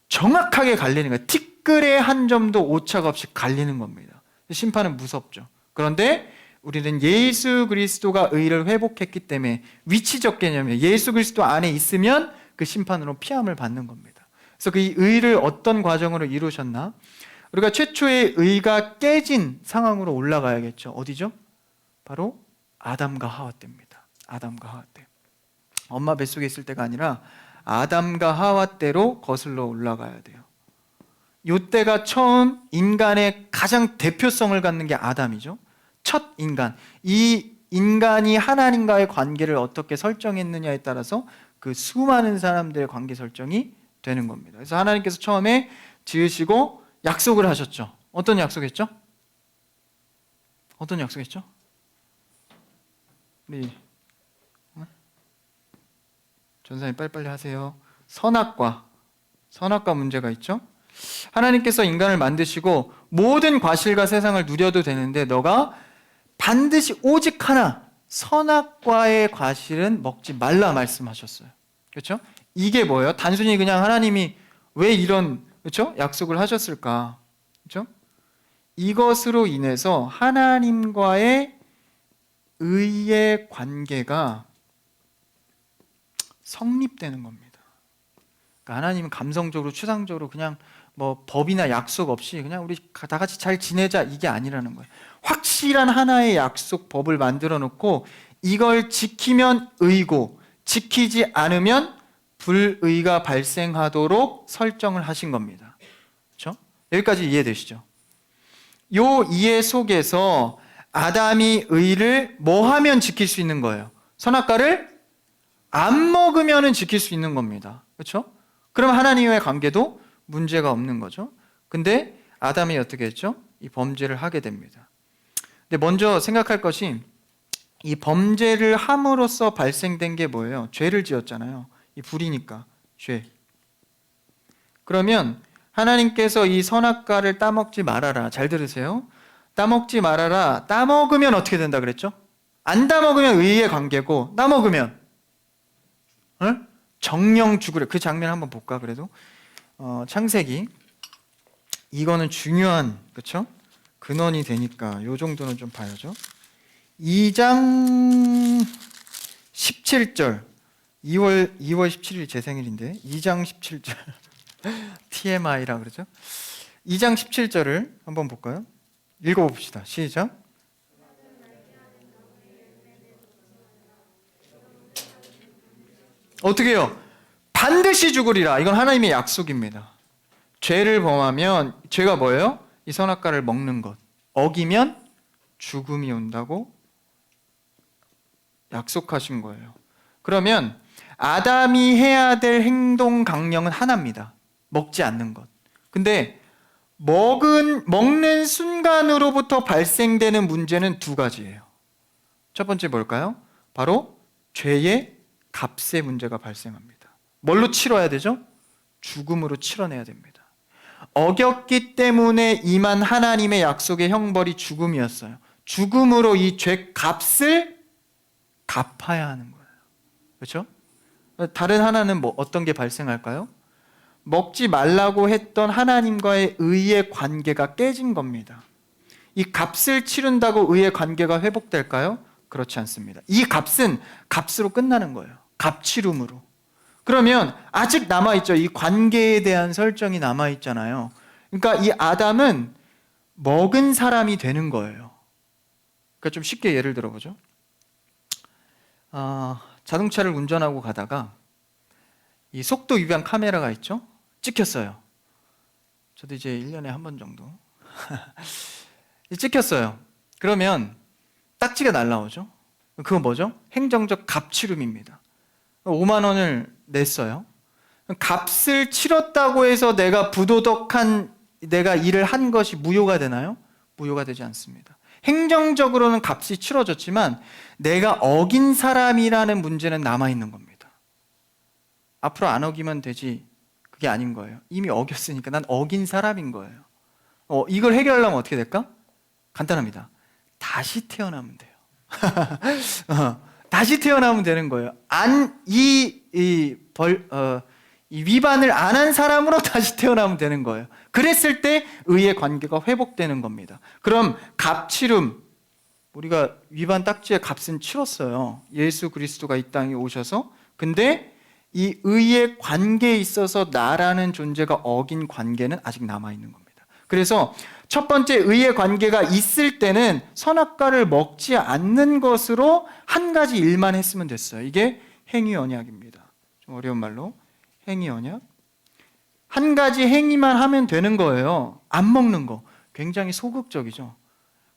정확하게 갈리는 거예요. 티끌의 한 점도 오차가 없이 갈리는 겁니다. 심판은 무섭죠. 그런데 우리는 예수 그리스도가 의를 회복했기 때문에 위치적 개념이에요. 예수 그리스도 안에 있으면 그 심판으로 피함을 받는 겁니다. 그래서 그 의를 어떤 과정으로 이루셨나? 우리가 최초의 의가 깨진 상황으로 올라가야겠죠. 어디죠? 바로 아담과 하와 때입니다. 아담과 하와 때. 엄마 뱃속에 있을 때가 아니라 아담과 하와 때로 거슬러 올라가야 돼요. 이때가 처음 인간의 가장 대표성을 갖는 게 아담이죠. 첫 인간. 이 인간이 하나님과의 관계를 어떻게 설정했느냐에 따라서 그 수많은 사람들의 관계 설정이 되는 겁니다. 그래서 하나님께서 처음에 지으시고 약속을 하셨죠. 어떤 약속했죠? 어떤 약속했죠? 우리 전사님 빨리빨리 하세요. 선악과 문제가 있죠. 하나님께서 인간을 만드시고 모든 과실과 세상을 누려도 되는데 너가 반드시 오직 하나 선악과의 과실은 먹지 말라 말씀하셨어요. 그렇죠? 이게 뭐예요? 단순히 그냥 하나님이 왜 이런 그렇죠? 약속을 하셨을까? 그렇죠? 이것으로 인해서 하나님과의 의의 관계가 성립되는 겁니다. 그러니까 하나님은 감성적으로 추상적으로 그냥 뭐 법이나 약속 없이 그냥 우리 다 같이 잘 지내자 이게 아니라는 거예요. 확실한 하나의 약속 법을 만들어 놓고 이걸 지키면 의고 지키지 않으면 불의가 발생하도록 설정을 하신 겁니다. 그렇죠? 여기까지 이해되시죠? 요 이해 속에서 아담이 의를 뭐 하면 지킬 수 있는 거예요? 선악과를 안 먹으면은 지킬 수 있는 겁니다. 그렇죠? 그럼 하나님과의 관계도 문제가 없는 거죠. 근데 아담이 어떻게 했죠? 이 범죄를 하게 됩니다. 근데 먼저 생각할 것이 이 범죄를 함으로써 발생된 게 뭐예요? 죄를 지었잖아요. 이 불이니까 죄. 그러면 하나님께서 이 선악과를 따먹지 말아라. 잘 들으세요. 따먹지 말아라. 따먹으면 어떻게 된다 그랬죠? 안 따먹으면 의의 관계고 따먹으면 정령 죽으려. 그 장면 한번 볼까 그래도? 창세기. 이거는 중요한 그렇죠? 근원이 되니까 요 정도는 좀 봐야죠. 2장 17절. 2월 17일 제 생일인데 2장 17절. TMI라 그러죠? 2장 17절을 한번 볼까요? 읽어봅시다. 시작. 어떻게 해요? 반드시 죽으리라. 이건 하나님의 약속입니다. 죄를 범하면 죄가 뭐예요? 이 선악과를 먹는 것. 어기면 죽음이 온다고 약속하신 거예요. 그러면 아담이 해야 될 행동 강령은 하나입니다. 먹지 않는 것. 근데 먹는 순간으로부터 발생되는 문제는 두 가지예요. 첫 번째 뭘까요? 바로 죄의 값의 문제가 발생합니다. 뭘로 치러야 되죠? 죽음으로 치러내야 됩니다. 어겼기 때문에 임한 하나님의 약속의 형벌이 죽음이었어요. 죽음으로 이 죄 값을 갚아야 하는 거예요. 그렇죠? 다른 하나는 어떤 게 발생할까요? 먹지 말라고 했던 하나님과의 의의 관계가 깨진 겁니다. 이 값을 치른다고 의의 관계가 회복될까요? 그렇지 않습니다. 이 값은 값으로 끝나는 거예요. 값치름으로. 그러면 아직 남아있죠. 이 관계에 대한 설정이 남아있잖아요. 그러니까 이 아담은 먹은 사람이 되는 거예요. 그러니까 좀 쉽게 예를 들어보죠. 자동차를 운전하고 가다가 이 속도 위반 카메라가 있죠. 찍혔어요. 저도 이제 1년에 한 번 정도 찍혔어요. 그러면 딱지가 날라오죠. 그건 뭐죠? 행정적 값치름입니다. 5만 원을 냈어요. 값을 치렀다고 해서 내가 부도덕한 내가 일을 한 것이 무효가 되나요? 무효가 되지 않습니다. 행정적으로는 값이 치러졌지만 내가 어긴 사람이라는 문제는 남아있는 겁니다. 앞으로 안 어기면 되지, 그게 아닌 거예요. 이미 어겼으니까 난 어긴 사람인 거예요. 이걸 해결하려면 어떻게 될까? 간단합니다. 다시 태어나면 돼요. 다시 태어나면 되는 거예요. 이 위반을 안 한 사람으로 다시 태어나면 되는 거예요. 그랬을 때 의의 관계가 회복되는 겁니다. 그럼 값치름, 우리가 위반 딱지의 값은 치렀어요. 예수 그리스도가 이 땅에 오셔서. 근데 이 의의 관계에 있어서 나라는 존재가 어긴 관계는 아직 남아있는 겁니다. 그래서 첫 번째 의의 관계가 있을 때는 선악과를 먹지 않는 것으로 한 가지 일만 했으면 됐어요. 이게 행위 언약입니다. 좀 어려운 말로 행위 언약. 한 가지 행위만 하면 되는 거예요. 안 먹는 거. 굉장히 소극적이죠.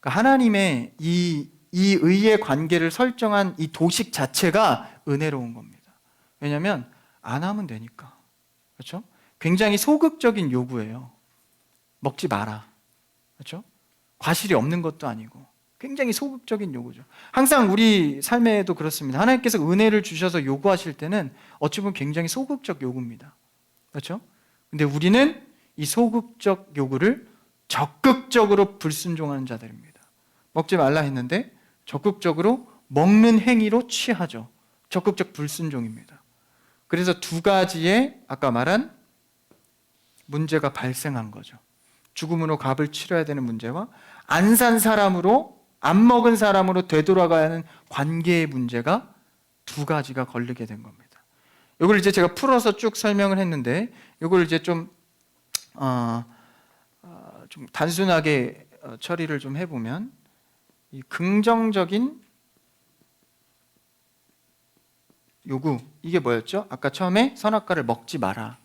그러니까 하나님의 이 의의 관계를 설정한 이 도식 자체가 은혜로운 겁니다. 왜냐하면 안 하면 되니까. 그렇죠? 굉장히 소극적인 요구예요. 먹지 마라. 그렇죠? 과실이 없는 것도 아니고 굉장히 소극적인 요구죠. 항상 우리 삶에도 그렇습니다. 하나님께서 은혜를 주셔서 요구하실 때는 어찌 보면 굉장히 소극적 요구입니다. 그렇죠? 근데 우리는 이 소극적 요구를 적극적으로 불순종하는 자들입니다. 먹지 말라 했는데 적극적으로 먹는 행위로 취하죠. 적극적 불순종입니다. 그래서 두 가지의 아까 말한 문제가 발생한 거죠. 죽음으로 값을 치러야 되는 문제와 안 산 사람으로, 안 먹은 사람으로 되돌아가야 하는 관계의 문제가 두 가지가 걸리게 된 겁니다. 이걸 이제 제가 풀어서 쭉 설명을 했는데 이걸 이제 좀 단순하게 처리를 좀 해보면 이 긍정적인 요구, 이게 뭐였죠? 아까 처음에 선악과를 먹지 마라.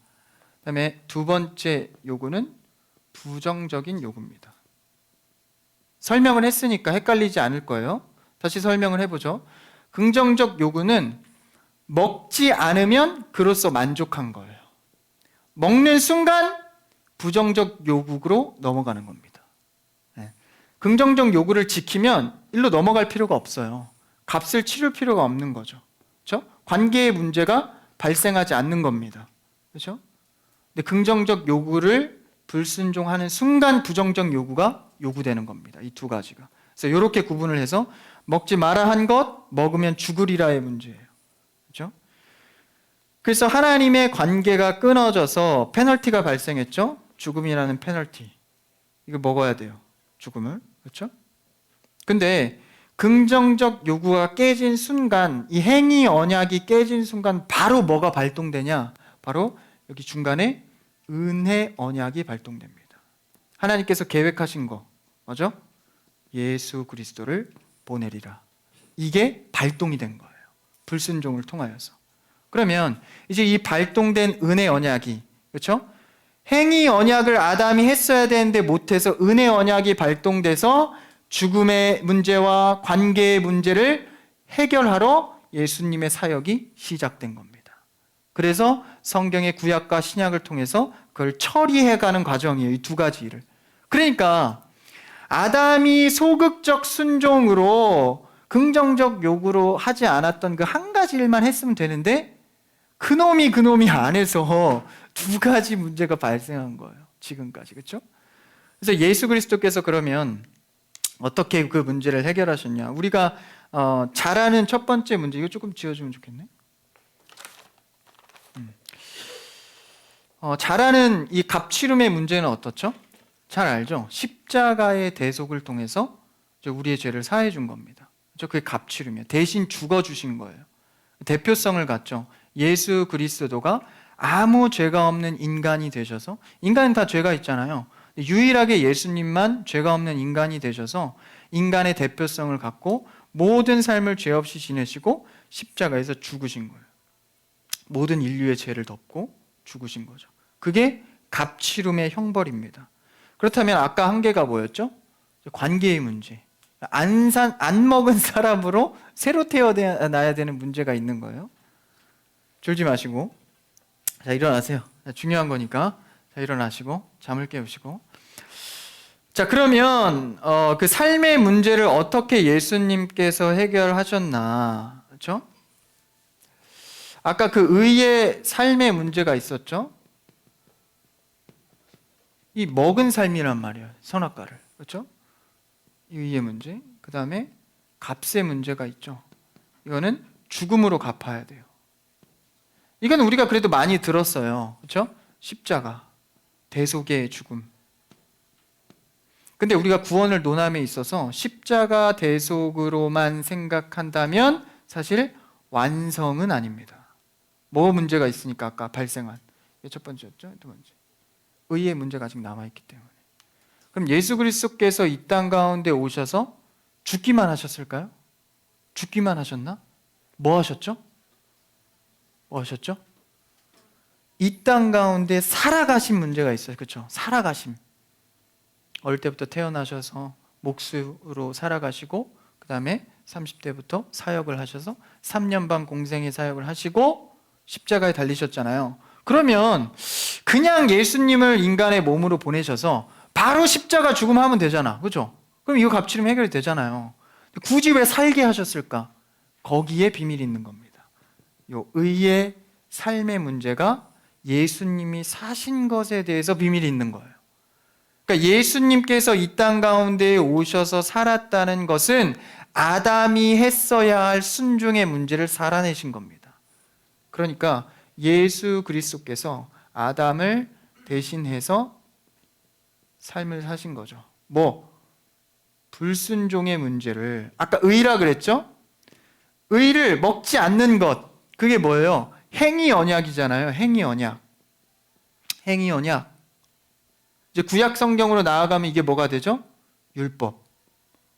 그다음에 두 번째 요구는 부정적인 요구입니다. 설명을 했으니까 헷갈리지 않을 거예요. 다시 설명을 해보죠. 긍정적 요구는 먹지 않으면 그로써 만족한 거예요. 먹는 순간 부정적 요구로 넘어가는 겁니다. 네. 긍정적 요구를 지키면 일로 넘어갈 필요가 없어요. 값을 치를 필요가 없는 거죠. 그렇죠? 관계의 문제가 발생하지 않는 겁니다. 그렇죠? 근데 긍정적 요구를 불순종하는 순간 부정적 요구가 요구되는 겁니다. 이 두 가지가. 그래서 이렇게 구분을 해서 먹지 마라 한 것, 먹으면 죽으리라의 문제예요. 그렇죠? 그래서 하나님의 관계가 끊어져서 페널티가 발생했죠. 죽음이라는 페널티. 이거 먹어야 돼요. 죽음을. 그렇죠? 근데 긍정적 요구가 깨진 순간, 이 행위 언약이 깨진 순간 바로 뭐가 발동되냐? 바로 여기 중간에 은혜 언약이 발동됩니다. 하나님께서 계획하신 거, 맞죠? 예수 그리스도를 보내리라. 이게 발동이 된 거예요. 불순종을 통하여서. 그러면 이제 이 발동된 은혜 언약이, 그렇죠? 행위 언약을 아담이 했어야 되는데 못해서 은혜 언약이 발동돼서 죽음의 문제와 관계의 문제를 해결하러 예수님의 사역이 시작된 겁니다. 그래서 성경의 구약과 신약을 통해서 그걸 처리해가는 과정이에요. 이 두 가지 일을. 그러니까 아담이 소극적 순종으로 긍정적 요구로 하지 않았던 그 한 가지 일만 했으면 되는데 그놈이 안에서 두 가지 문제가 발생한 거예요. 지금까지. 그렇죠? 그래서 예수 그리스도께서 그러면 어떻게 그 문제를 해결하셨냐? 우리가 잘 아는 첫 번째 문제, 이거 조금 지어주면 좋겠네. 잘 아는 이 갑치름의 문제는 어떻죠? 잘 알죠? 십자가의 대속을 통해서 우리의 죄를 사해 준 겁니다. 그게 갑치름이에요. 대신 죽어주신 거예요. 대표성을 갖죠. 예수 그리스도가 아무 죄가 없는 인간이 되셔서, 인간은 다 죄가 있잖아요. 유일하게 예수님만 죄가 없는 인간이 되셔서 인간의 대표성을 갖고 모든 삶을 죄 없이 지내시고 십자가에서 죽으신 거예요. 모든 인류의 죄를 덮고 죽으신 거죠. 그게 갑치름의 형벌입니다. 그렇다면 아까 한 개가 뭐였죠? 관계의 문제. 안 먹은 사람으로 새로 태어나야 되는 문제가 있는 거예요. 졸지 마시고. 자, 일어나세요. 자, 중요한 거니까. 자, 일어나시고 잠을 깨우시고. 자, 그러면 그 삶의 문제를 어떻게 예수님께서 해결하셨나? 그렇죠? 아까 그 의의 삶의 문제가 있었죠? 이 먹은 삶이란 말이에요. 선악과를. 그렇죠? 이 의의 문제. 그 다음에 값의 문제가 있죠. 이거는 죽음으로 갚아야 돼요. 이건 우리가 그래도 많이 들었어요. 그렇죠? 십자가, 대속의 죽음. 근데 우리가 구원을 논함에 있어서 십자가 대속으로만 생각한다면 사실 완성은 아닙니다. 뭐 문제가 있으니까 아까 발생한. 이게 첫 번째였죠? 두 번째. 의의 문제가 아직 남아있기 때문에. 그럼 예수 그리스도께서 이 땅 가운데 오셔서 죽기만 하셨을까요? 죽기만 하셨나? 뭐 하셨죠? 뭐 하셨죠? 이 땅 가운데 살아가신 문제가 있어요. 그렇죠? 살아가심. 어릴 때부터 태어나셔서 목수로 살아가시고 그 다음에 30대부터 사역을 하셔서 3년 반 공생의 사역을 하시고 십자가에 달리셨잖아요. 그러면 그냥 예수님을 인간의 몸으로 보내셔서 바로 십자가 죽음하면 되잖아. 그렇죠? 그럼 이거 갑치름 해결이 되잖아요. 굳이 왜 살게 하셨을까? 거기에 비밀이 있는 겁니다. 요 의의 삶의 문제가 예수님이 사신 것에 대해서 비밀이 있는 거예요. 그러니까 예수님께서 이 땅 가운데 오셔서 살았다는 것은 아담이 했어야 할 순종의 문제를 살아내신 겁니다. 그러니까 예수 그리스도께서 아담을 대신해서 삶을 사신 거죠. 뭐? 불순종의 문제를, 아까 의라 그랬죠? 의를 먹지 않는 것, 그게 뭐예요? 행위 언약이잖아요. 행위 언약. 행위 언약. 이제 구약 성경으로 나아가면 이게 뭐가 되죠? 율법.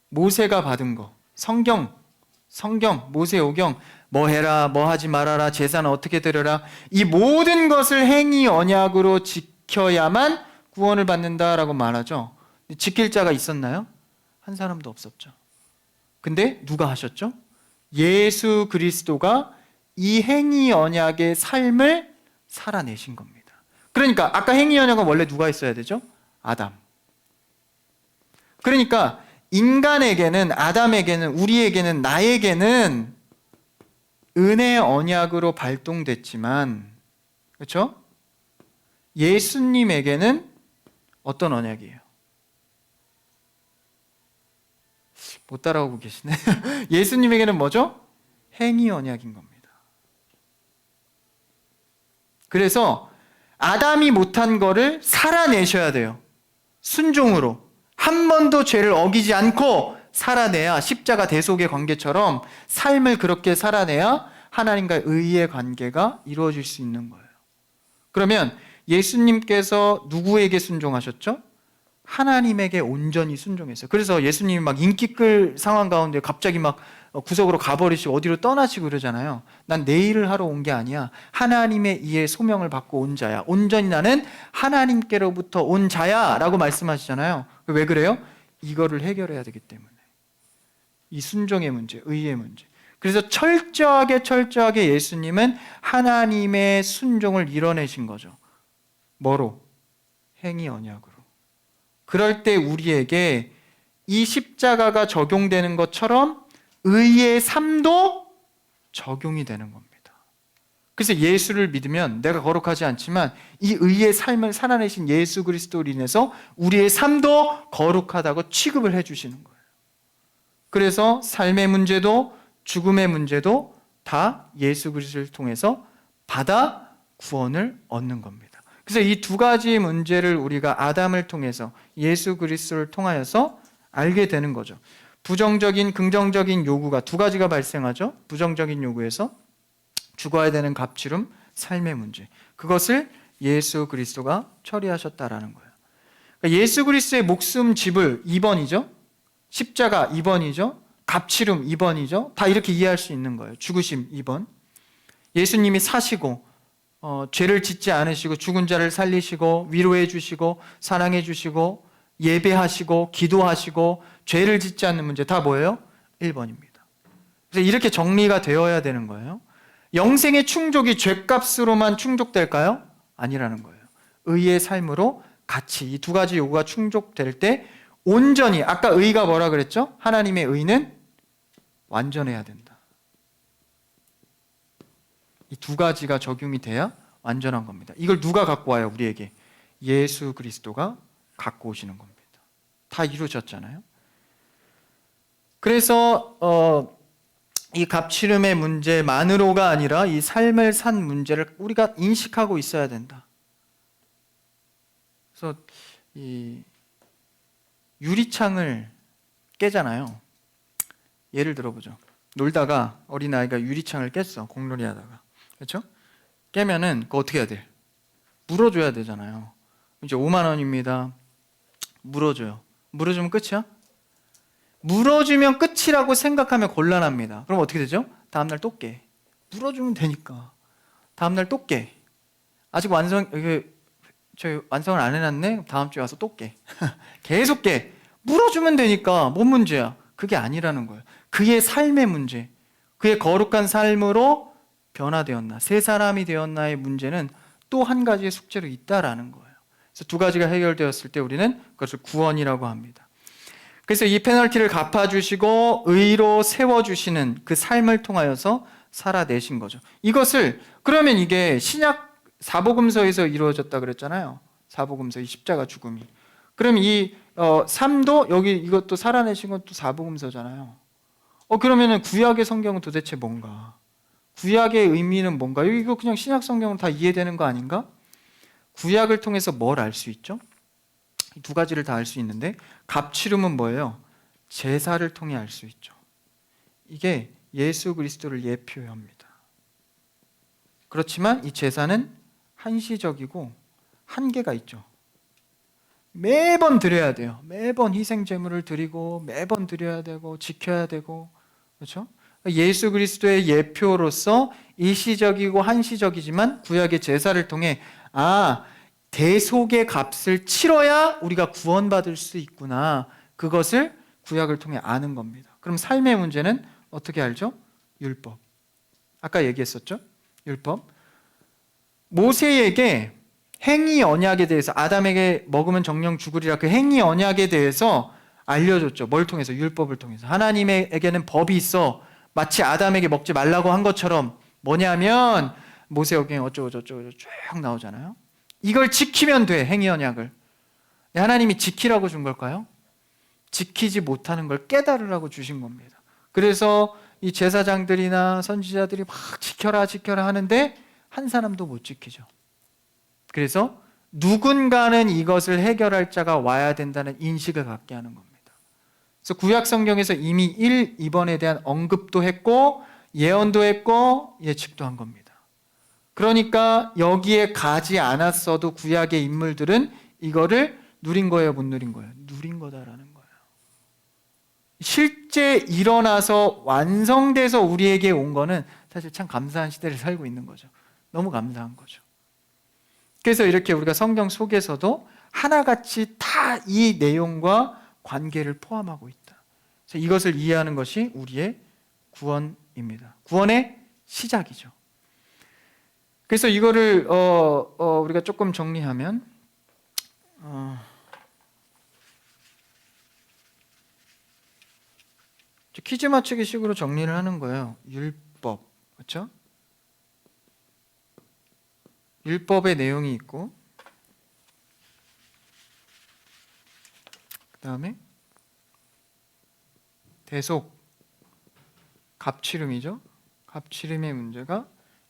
모세가 받은 거. 성경, 모세 오경, 뭐 해라, 뭐 하지 말아라, 제사는 어떻게 드려라. 이 모든 것을 행위 언약으로 지켜야만 구원을 받는다라고 말하죠. 지킬 자가 있었나요? 한 사람도 없었죠. 근데 누가 하셨죠? 예수 그리스도가 이 행위 언약의 삶을 살아내신 겁니다. 그러니까 아까 행위 언약은 원래 누가 있어야 되죠? 아담. 그러니까 인간에게는, 아담에게는, 우리에게는, 나에게는 은혜 언약으로 발동됐지만, 그렇죠? 예수님에게는 어떤 언약이에요? 못 따라오고 계시네. 예수님에게는 뭐죠? 행위 언약인 겁니다. 그래서 아담이 못한 거를 살아내셔야 돼요. 순종으로. 한 번도 죄를 어기지 않고 살아내야, 십자가 대속의 관계처럼 삶을 그렇게 살아내야 하나님과의 의의 관계가 이루어질 수 있는 거예요. 그러면 예수님께서 누구에게 순종하셨죠? 하나님에게 온전히 순종했어요. 그래서 예수님이 막 인기 끌 상황 가운데 갑자기 막 구석으로 가버리시고 어디로 떠나시고 그러잖아요. 난 내 일을 하러 온 게 아니야. 하나님의 이의 소명을 받고 온 자야. 온전히 나는 하나님께로부터 온 자야 라고 말씀하시잖아요. 왜 그래요? 이거를 해결해야 되기 때문에. 이 순종의 문제, 의의 문제. 그래서 철저하게 예수님은 하나님의 순종을 이뤄내신 거죠. 뭐로? 행위 언약으로. 그럴 때 우리에게 이 십자가가 적용되는 것처럼 의의 삶도 적용이 되는 겁니다. 그래서 예수를 믿으면 내가 거룩하지 않지만 이 의의 삶을 살아내신 예수 그리스도로 인해서 우리의 삶도 거룩하다고 취급을 해주시는 거예요. 그래서 삶의 문제도 죽음의 문제도 다 예수 그리스도를 통해서 받아 구원을 얻는 겁니다. 그래서 이 두 가지 문제를 우리가 아담을 통해서 예수 그리스도를 통하여서 알게 되는 거죠. 부정적인 긍정적인 요구가 두 가지가 발생하죠. 부정적인 요구에서 죽어야 되는 갑치름, 삶의 문제. 그것을 예수 그리스도가 처리하셨다라는 거예요. 그러니까 예수 그리스도의 목숨 지불 2번이죠. 십자가 2번이죠. 갑치름 2번이죠. 다 이렇게 이해할 수 있는 거예요. 죽으심 2번. 예수님이 사시고 죄를 짓지 않으시고 죽은 자를 살리시고 위로해 주시고 사랑해 주시고 예배하시고 기도하시고 죄를 짓지 않는 문제 다 뭐예요? 1번입니다. 그래서 이렇게 정리가 되어야 되는 거예요. 영생의 충족이 죄값으로만 충족될까요? 아니라는 거예요. 의의 삶으로 같이 이 두 가지 요구가 충족될 때 온전히, 아까 의가 뭐라 그랬죠? 하나님의 의는 완전해야 된다. 이 두 가지가 적용이 돼야 완전한 겁니다. 이걸 누가 갖고 와요, 우리에게? 예수 그리스도가 갖고 오시는 겁니다. 다 이루어졌잖아요. 그래서 이 갑치름의 문제만으로가 아니라 이 삶을 산 문제를 우리가 인식하고 있어야 된다. 그래서 이 유리창을 깨잖아요. 예를 들어보죠. 놀다가 어린아이가 유리창을 깼어. 공놀이 하다가. 그렇죠? 깨면은 그거 어떻게 해야 돼? 물어줘야 되잖아요. 이제 5만 원입니다. 물어줘요. 물어주면 끝이야? 물어주면 끝이라고 생각하면 곤란합니다. 그럼 어떻게 되죠? 다음날 또 깨. 물어주면 되니까. 다음날 또 깨. 아직 저희 완성을 안 해놨네? 다음 주에 와서 또 깨. 계속 깨. 물어주면 되니까. 뭔 문제야? 그게 아니라는 거예요. 그의 삶의 문제, 그의 거룩한 삶으로 변화되었나, 새 사람이 되었나의 문제는 또 한 가지의 숙제로 있다라는 거예요. 그래서 두 가지가 해결되었을 때 우리는 그것을 구원이라고 합니다. 그래서 이 페널티를 갚아주시고 의로 세워주시는 그 삶을 통하여서 살아내신 거죠. 이것을, 그러면 이게 신약 사복음서에서 이루어졌다 그랬잖아요. 사복음서, 이 십자가 죽음이. 그럼 이 삶도 여기 이것도 살아내신 것도 사복음서잖아요. 그러면은 구약의 성경은 도대체 뭔가? 구약의 의미는 뭔가? 이거 그냥 신약 성경은 다 이해되는 거 아닌가? 구약을 통해서 뭘 알 수 있죠? 이 두 가지를 다 알 수 있는데, 갑치름은 뭐예요? 제사를 통해 알 수 있죠. 이게 예수 그리스도를 예표합니다. 그렇지만 이 제사는 한시적이고 한계가 있죠. 매번 드려야 돼요. 매번 희생 제물을 드리고 매번 드려야 되고 지켜야 되고, 그렇죠? 예수 그리스도의 예표로서 일시적이고 한시적이지만 구약의 제사를 통해 대속의 값을 치러야 우리가 구원받을 수 있구나. 그것을 구약을 통해 아는 겁니다. 그럼 삶의 문제는 어떻게 알죠? 율법. 아까 얘기했었죠? 율법. 모세에게 행위 언약에 대해서, 아담에게 먹으면 정령 죽으리라, 그 행위 언약에 대해서 알려줬죠. 뭘 통해서? 율법을 통해서. 하나님에게는 법이 있어. 마치 아담에게 먹지 말라고 한 것처럼 뭐냐면 모세오경에 어쩌고저쩌고 쭉 나오잖아요. 이걸 지키면 돼, 행위 언약을. 하나님이 지키라고 준 걸까요? 지키지 못하는 걸 깨달으라고 주신 겁니다. 그래서 이 제사장들이나 선지자들이 막 지켜라 지켜라 하는데 한 사람도 못 지키죠. 그래서 누군가는 이것을 해결할 자가 와야 된다는 인식을 갖게 하는 겁니다. 그래서 구약 성경에서 이미 1, 2번에 대한 언급도 했고 예언도 했고 예측도 한 겁니다. 그러니까 여기에 가지 않았어도 구약의 인물들은 이거를 누린 거예요, 못 누린 거예요? 누린 거다라는 거예요. 실제 일어나서 완성돼서 우리에게 온 거는 사실 참 감사한 시대를 살고 있는 거죠. 너무 감사한 거죠. 그래서 이렇게 우리가 성경 속에서도 하나같이 다 이 내용과 관계를 포함하고 있다. 그래서 이것을 이해하는 것이 우리의 구원 구원입니다. 구원의 시작이죠. 그래서 이거를 우리가 조금 정리하면 퀴즈 맞추기 식으로 정리를 하는 거예요. 율법, 그렇죠? 율법의 내용이 있고, 그 다음에 대속, 갑치름이죠. 갑치름의 문제가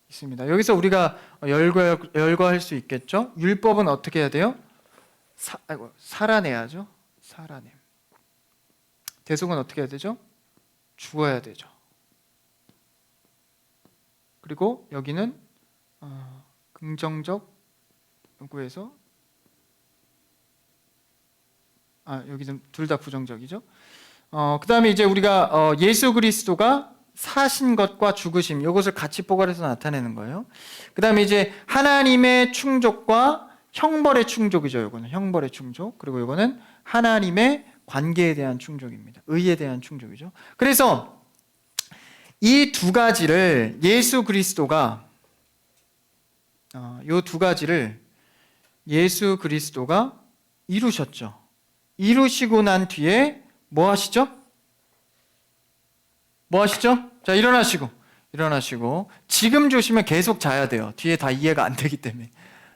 있습니다. 여기서 우리가 열거할 수 있겠죠. 율법은 어떻게 해야 돼요? 살아내야죠. 살아냄. 대속은 어떻게 해야 되죠? 죽어야 되죠. 그리고 여기는 긍정적 요구에서 여기는 둘 다 부정적이죠. 그 다음에 이제 우리가 예수 그리스도가 사신 것과 죽으심, 이것을 같이 포괄해서 나타내는 거예요. 그 다음에 이제 하나님의 충족과 형벌의 충족이죠. 요거는 형벌의 충족. 그리고 요거는 하나님의 관계에 대한 충족입니다. 의에 대한 충족이죠. 그래서 이 두 가지를 예수 그리스도가 요 두 가지를 예수 그리스도가 이루셨죠. 이루시고 난 뒤에 뭐 하시죠? 뭐 하시죠? 자, 일어나시고 지금 주시면 계속 자야 돼요. 뒤에 다 이해가 안 되기 때문에.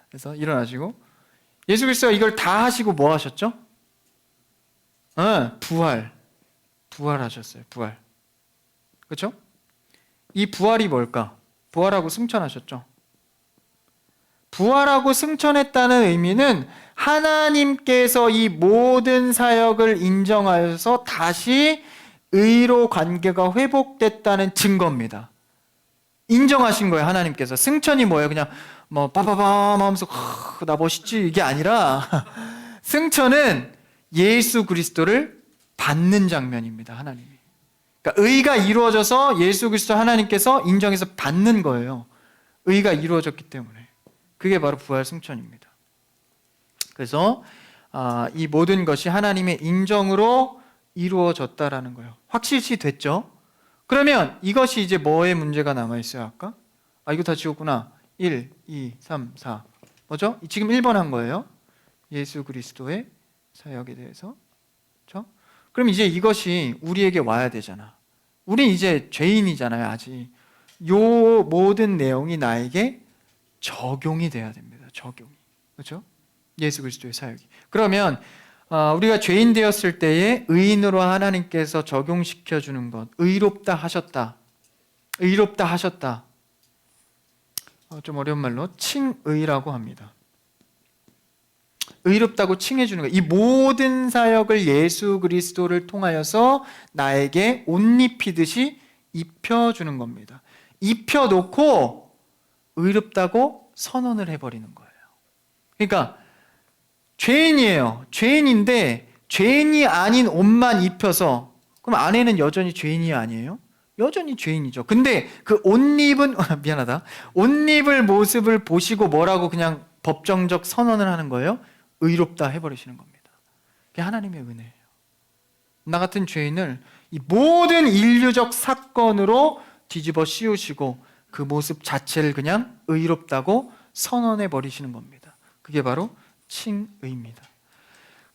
그래서 일어나시고 예수 그리스도가 이걸 다 하시고 뭐 하셨죠? 부활하셨어요. 부활. 그렇죠? 이 부활이 뭘까? 부활하고 승천하셨죠. 부활하고 승천했다는 의미는 하나님께서 이 모든 사역을 인정하여서 다시 의로 관계가 회복됐다는 증거입니다. 인정하신 거예요, 하나님께서. 승천이 뭐예요? 그냥 뭐 빠바밤 하면서 나 멋있지 이게 아니라 승천은 예수 그리스도를 받는 장면입니다, 하나님이. 그러니까 의가 이루어져서 예수 그리스도 하나님께서 인정해서 받는 거예요. 의가 이루어졌기 때문에. 그게 바로 부활 승천입니다. 그래서 이 모든 것이 하나님의 인정으로 이루어졌다라는 거예요. 확실시 됐죠? 그러면 이것이 이제 뭐의 문제가 남아있어요, 아까? 이거 다 지웠구나. 1, 2, 3, 4. 뭐죠? 지금 1번 한 거예요. 예수 그리스도의 사역에 대해서. 그렇죠? 그럼 이제 이것이 우리에게 와야 되잖아. 우린 이제 죄인이잖아요, 아직. 요 모든 내용이 나에게 적용이 돼야 됩니다. 적용이. 그렇죠? 예수 그리스도의 사역이. 그러면 우리가 죄인 되었을 때에 의인으로 하나님께서 적용시켜 주는 것, 의롭다 하셨다. 의롭다 하셨다. 좀 어려운 말로 칭의라고 합니다. 의롭다고 칭해 주는 것. 이 모든 사역을 예수 그리스도를 통하여서 나에게 옷 입히듯이 입혀 주는 겁니다. 입혀 놓고 의롭다고 선언을 해 버리는 거예요. 그러니까 죄인이에요. 죄인인데 죄인이 아닌 옷만 입혀서 그럼 안에는 여전히 죄인이 아니에요? 여전히 죄인이죠. 근데 그 옷 입은 미안하다. 옷 입을 모습을 보시고 뭐라고 그냥 법정적 선언을 하는 거예요? 의롭다 해버리시는 겁니다. 그게 하나님의 은혜예요. 나 같은 죄인을 이 모든 인류적 사건으로 뒤집어 씌우시고 그 모습 자체를 그냥 의롭다고 선언해 버리시는 겁니다. 그게 바로 칭의입니다.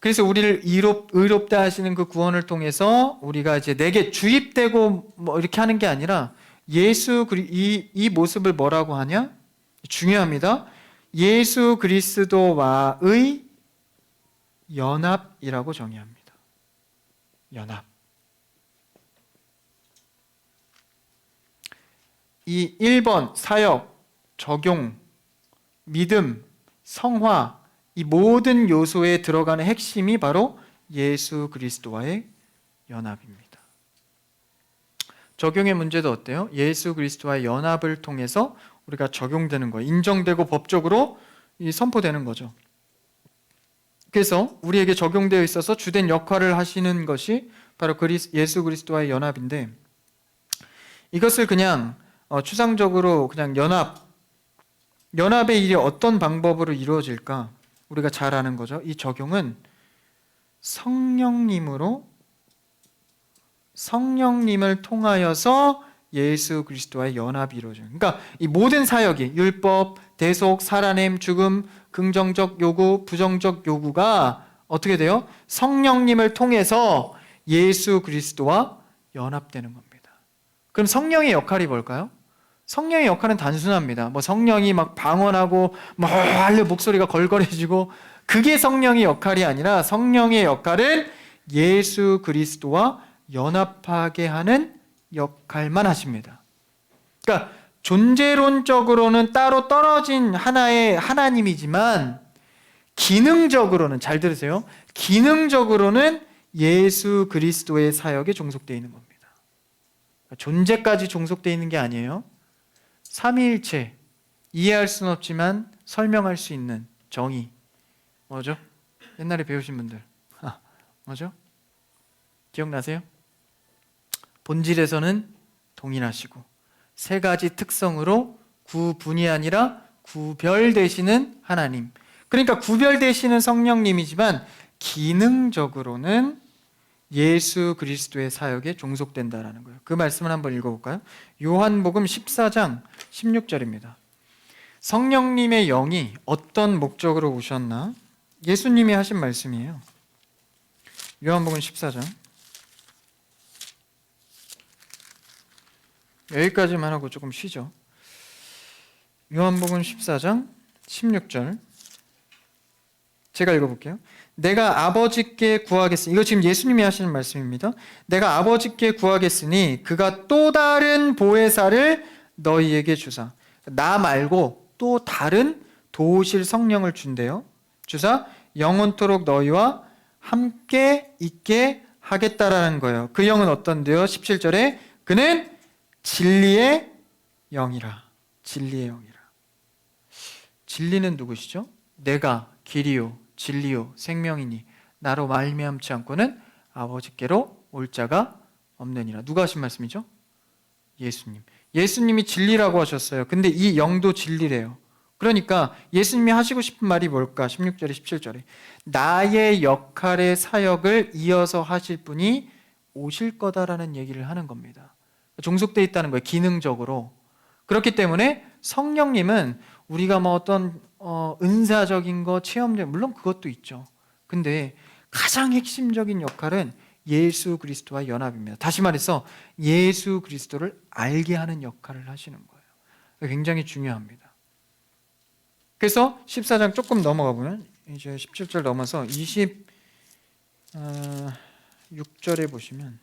그래서 우리를 의롭다 하시는 그 구원을 통해서 우리가 이제 내게 주입되고 뭐 이렇게 하는 게 아니라 이 모습을 뭐라고 하냐? 중요합니다. 예수 그리스도와의 연합이라고 정의합니다. 연합. 이 1번 사역, 적용, 믿음, 성화 이 모든 요소에 들어가는 핵심이 바로 예수 그리스도와의 연합입니다. 적용의 문제도 어때요? 예수 그리스도와의 연합을 통해서 우리가 적용되는 거예요. 인정되고 법적으로 선포되는 거죠. 그래서 우리에게 적용되어 있어서 주된 역할을 하시는 것이 바로 예수 그리스도와의 연합인데 이것을 그냥 추상적으로 그냥 연합의 일이 어떤 방법으로 이루어질까? 우리가 잘 아는 거죠. 이 적용은 성령님을 통하여서 예수 그리스도와의 연합이 이루어져요. 그러니까 이 모든 사역이 율법, 대속, 살아냄, 죽음, 긍정적 요구, 부정적 요구가 어떻게 돼요? 성령님을 통해서 예수 그리스도와 연합되는 겁니다. 그럼 성령의 역할이 뭘까요? 성령의 역할은 단순합니다. 뭐 성령이 막 방언하고 뭐 하려 목소리가 걸걸해지고 그게 성령의 역할이 아니라 성령의 역할은 예수 그리스도와 연합하게 하는 역할만 하십니다. 그러니까 존재론적으로는 따로 떨어진 하나의 하나님이지만 기능적으로는, 잘 들으세요, 기능적으로는 예수 그리스도의 사역에 종속되어 있는 겁니다. 존재까지 종속되어 있는 게 아니에요. 삼위일체, 이해할 수는 없지만 설명할 수 있는 정의, 뭐죠? 옛날에 배우신 분들 뭐죠? 기억나세요? 본질에서는 동일하시고 세 가지 특성으로 구분이 아니라 구별되시는 하나님. 그러니까 구별되시는 성령님이지만 기능적으로는 예수 그리스도의 사역에 종속된다라는 거예요. 그 말씀을 한번 읽어볼까요? 요한복음 14장 16절입니다. 성령님의 영이 어떤 목적으로 오셨나? 예수님이 하신 말씀이에요. 요한복음 14장. 여기까지만 하고 조금 쉬죠. 요한복음 14장 16절. 제가 읽어볼게요. 내가 아버지께 구하겠으니, 이거 지금 예수님이 하시는 말씀입니다. 내가 아버지께 구하겠으니 그가 또 다른 보혜사를 너희에게 주사, 나 말고 또 다른 도우실 성령을 준대요. 주사 영원토록 너희와 함께 있게 하겠다라는 거예요. 그 영은 어떤데요? 17절에 그는 진리의 영이라. 진리의 영이라. 진리는 누구시죠? 내가 길이요 진리요 생명이니 나로 말미암지 않고는 아버지께로 올 자가 없느니라. 누가 하신 말씀이죠? 예수님. 예수님이 진리라고 하셨어요. 근데 이 영도 진리래요. 그러니까 예수님이 하시고 싶은 말이 뭘까? 16절에 17절에 나의 역할의 사역을 이어서 하실 분이 오실 거다라는 얘기를 하는 겁니다. 종속되어 있다는 거예요. 기능적으로. 그렇기 때문에 성령님은 우리가 뭐 어떤 은사적인 거, 체험적, 물론 그것도 있죠. 근데 가장 핵심적인 역할은 예수 그리스도와 연합입니다. 다시 말해서 예수 그리스도를 알게 하는 역할을 하시는 거예요. 굉장히 중요합니다. 그래서 14장 조금 넘어가 보면 이제 17절 넘어서 26절에 보시면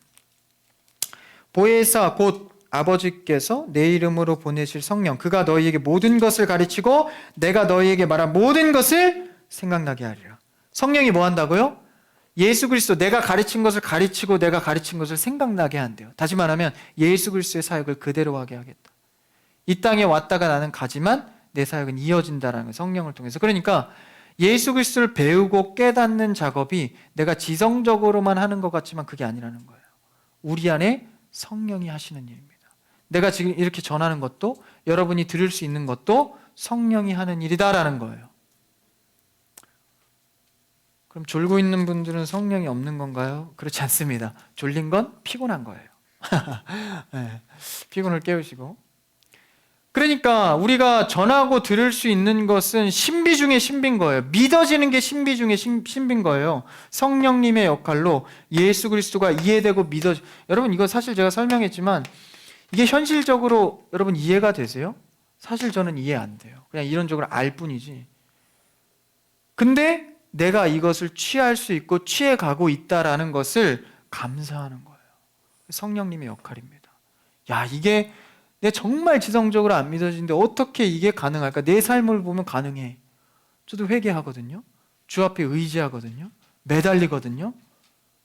보혜사 곧 아버지께서 내 이름으로 보내실 성령 그가 너희에게 모든 것을 가르치고 내가 너희에게 말한 모든 것을 생각나게 하리라. 성령이 뭐 한다고요? 예수 그리스도 내가 가르친 것을 가르치고 내가 가르친 것을 생각나게 한대요. 다시 말하면 예수 그리스도의 사역을 그대로 하게 하겠다. 이 땅에 왔다가 나는 가지만 내 사역은 이어진다라는 거예요. 성령을 통해서. 그러니까 예수 그리스도를 배우고 깨닫는 작업이 내가 지성적으로만 하는 것 같지만 그게 아니라는 거예요. 우리 안에 성령이 하시는 일입니다. 내가 지금 이렇게 전하는 것도 여러분이 들을 수 있는 것도 성령이 하는 일이다라는 거예요. 그럼 졸고 있는 분들은 성령이 없는 건가요? 그렇지 않습니다. 졸린 건 피곤한 거예요. 네, 피곤을 깨우시고. 그러니까 우리가 전하고 들을 수 있는 것은 신비 중에 신비인 거예요. 믿어지는 게 신비 중에 신비인 거예요. 성령님의 역할로 예수 그리스도가 이해되고 여러분 이거 사실 제가 설명했지만 이게 현실적으로 여러분 이해가 되세요? 사실 저는 이해 안 돼요. 그냥 이론적으로 알 뿐이지. 근데 내가 이것을 취할 수 있고 취해가고 있다라는 것을 감사하는 거예요. 성령님의 역할입니다. 야, 이게 내 정말 지성적으로 안 믿어지는데 어떻게 이게 가능할까? 내 삶을 보면 가능해. 저도 회개하거든요. 주 앞에 의지하거든요. 매달리거든요.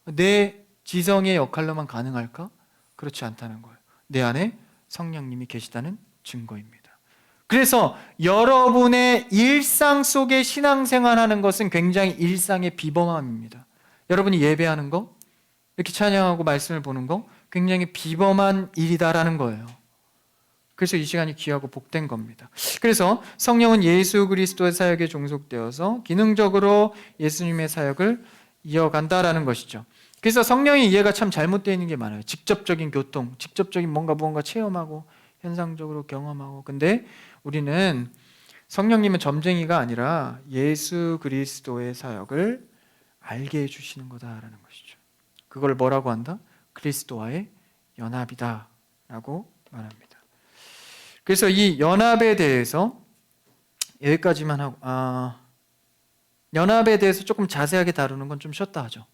내 지성의 역할로만 가능할까? 그렇지 않다는 거예요. 내 안에 성령님이 계시다는 증거입니다. 그래서 여러분의 일상 속에 신앙생활하는 것은 굉장히 일상의 비범함입니다. 여러분이 예배하는 거, 이렇게 찬양하고 말씀을 보는 거 굉장히 비범한 일이다라는 거예요. 그래서 이 시간이 귀하고 복된 겁니다. 그래서 성령은 예수 그리스도의 사역에 종속되어서 기능적으로 예수님의 사역을 이어간다라는 것이죠. 그래서 성령의 이해가 참 잘못되어 있는 게 많아요. 직접적인 교통, 직접적인 무언가 체험하고 현상적으로 경험하고. 근데 우리는 성령님은 점쟁이가 아니라 예수 그리스도의 사역을 알게 해주시는 거다라는 것이죠. 그걸 뭐라고 한다? 그리스도와의 연합이다 라고 말합니다. 그래서 이 연합에 대해서 여기까지만 하고, 연합에 대해서 조금 자세하게 다루는 건 좀 쉬었다 하죠.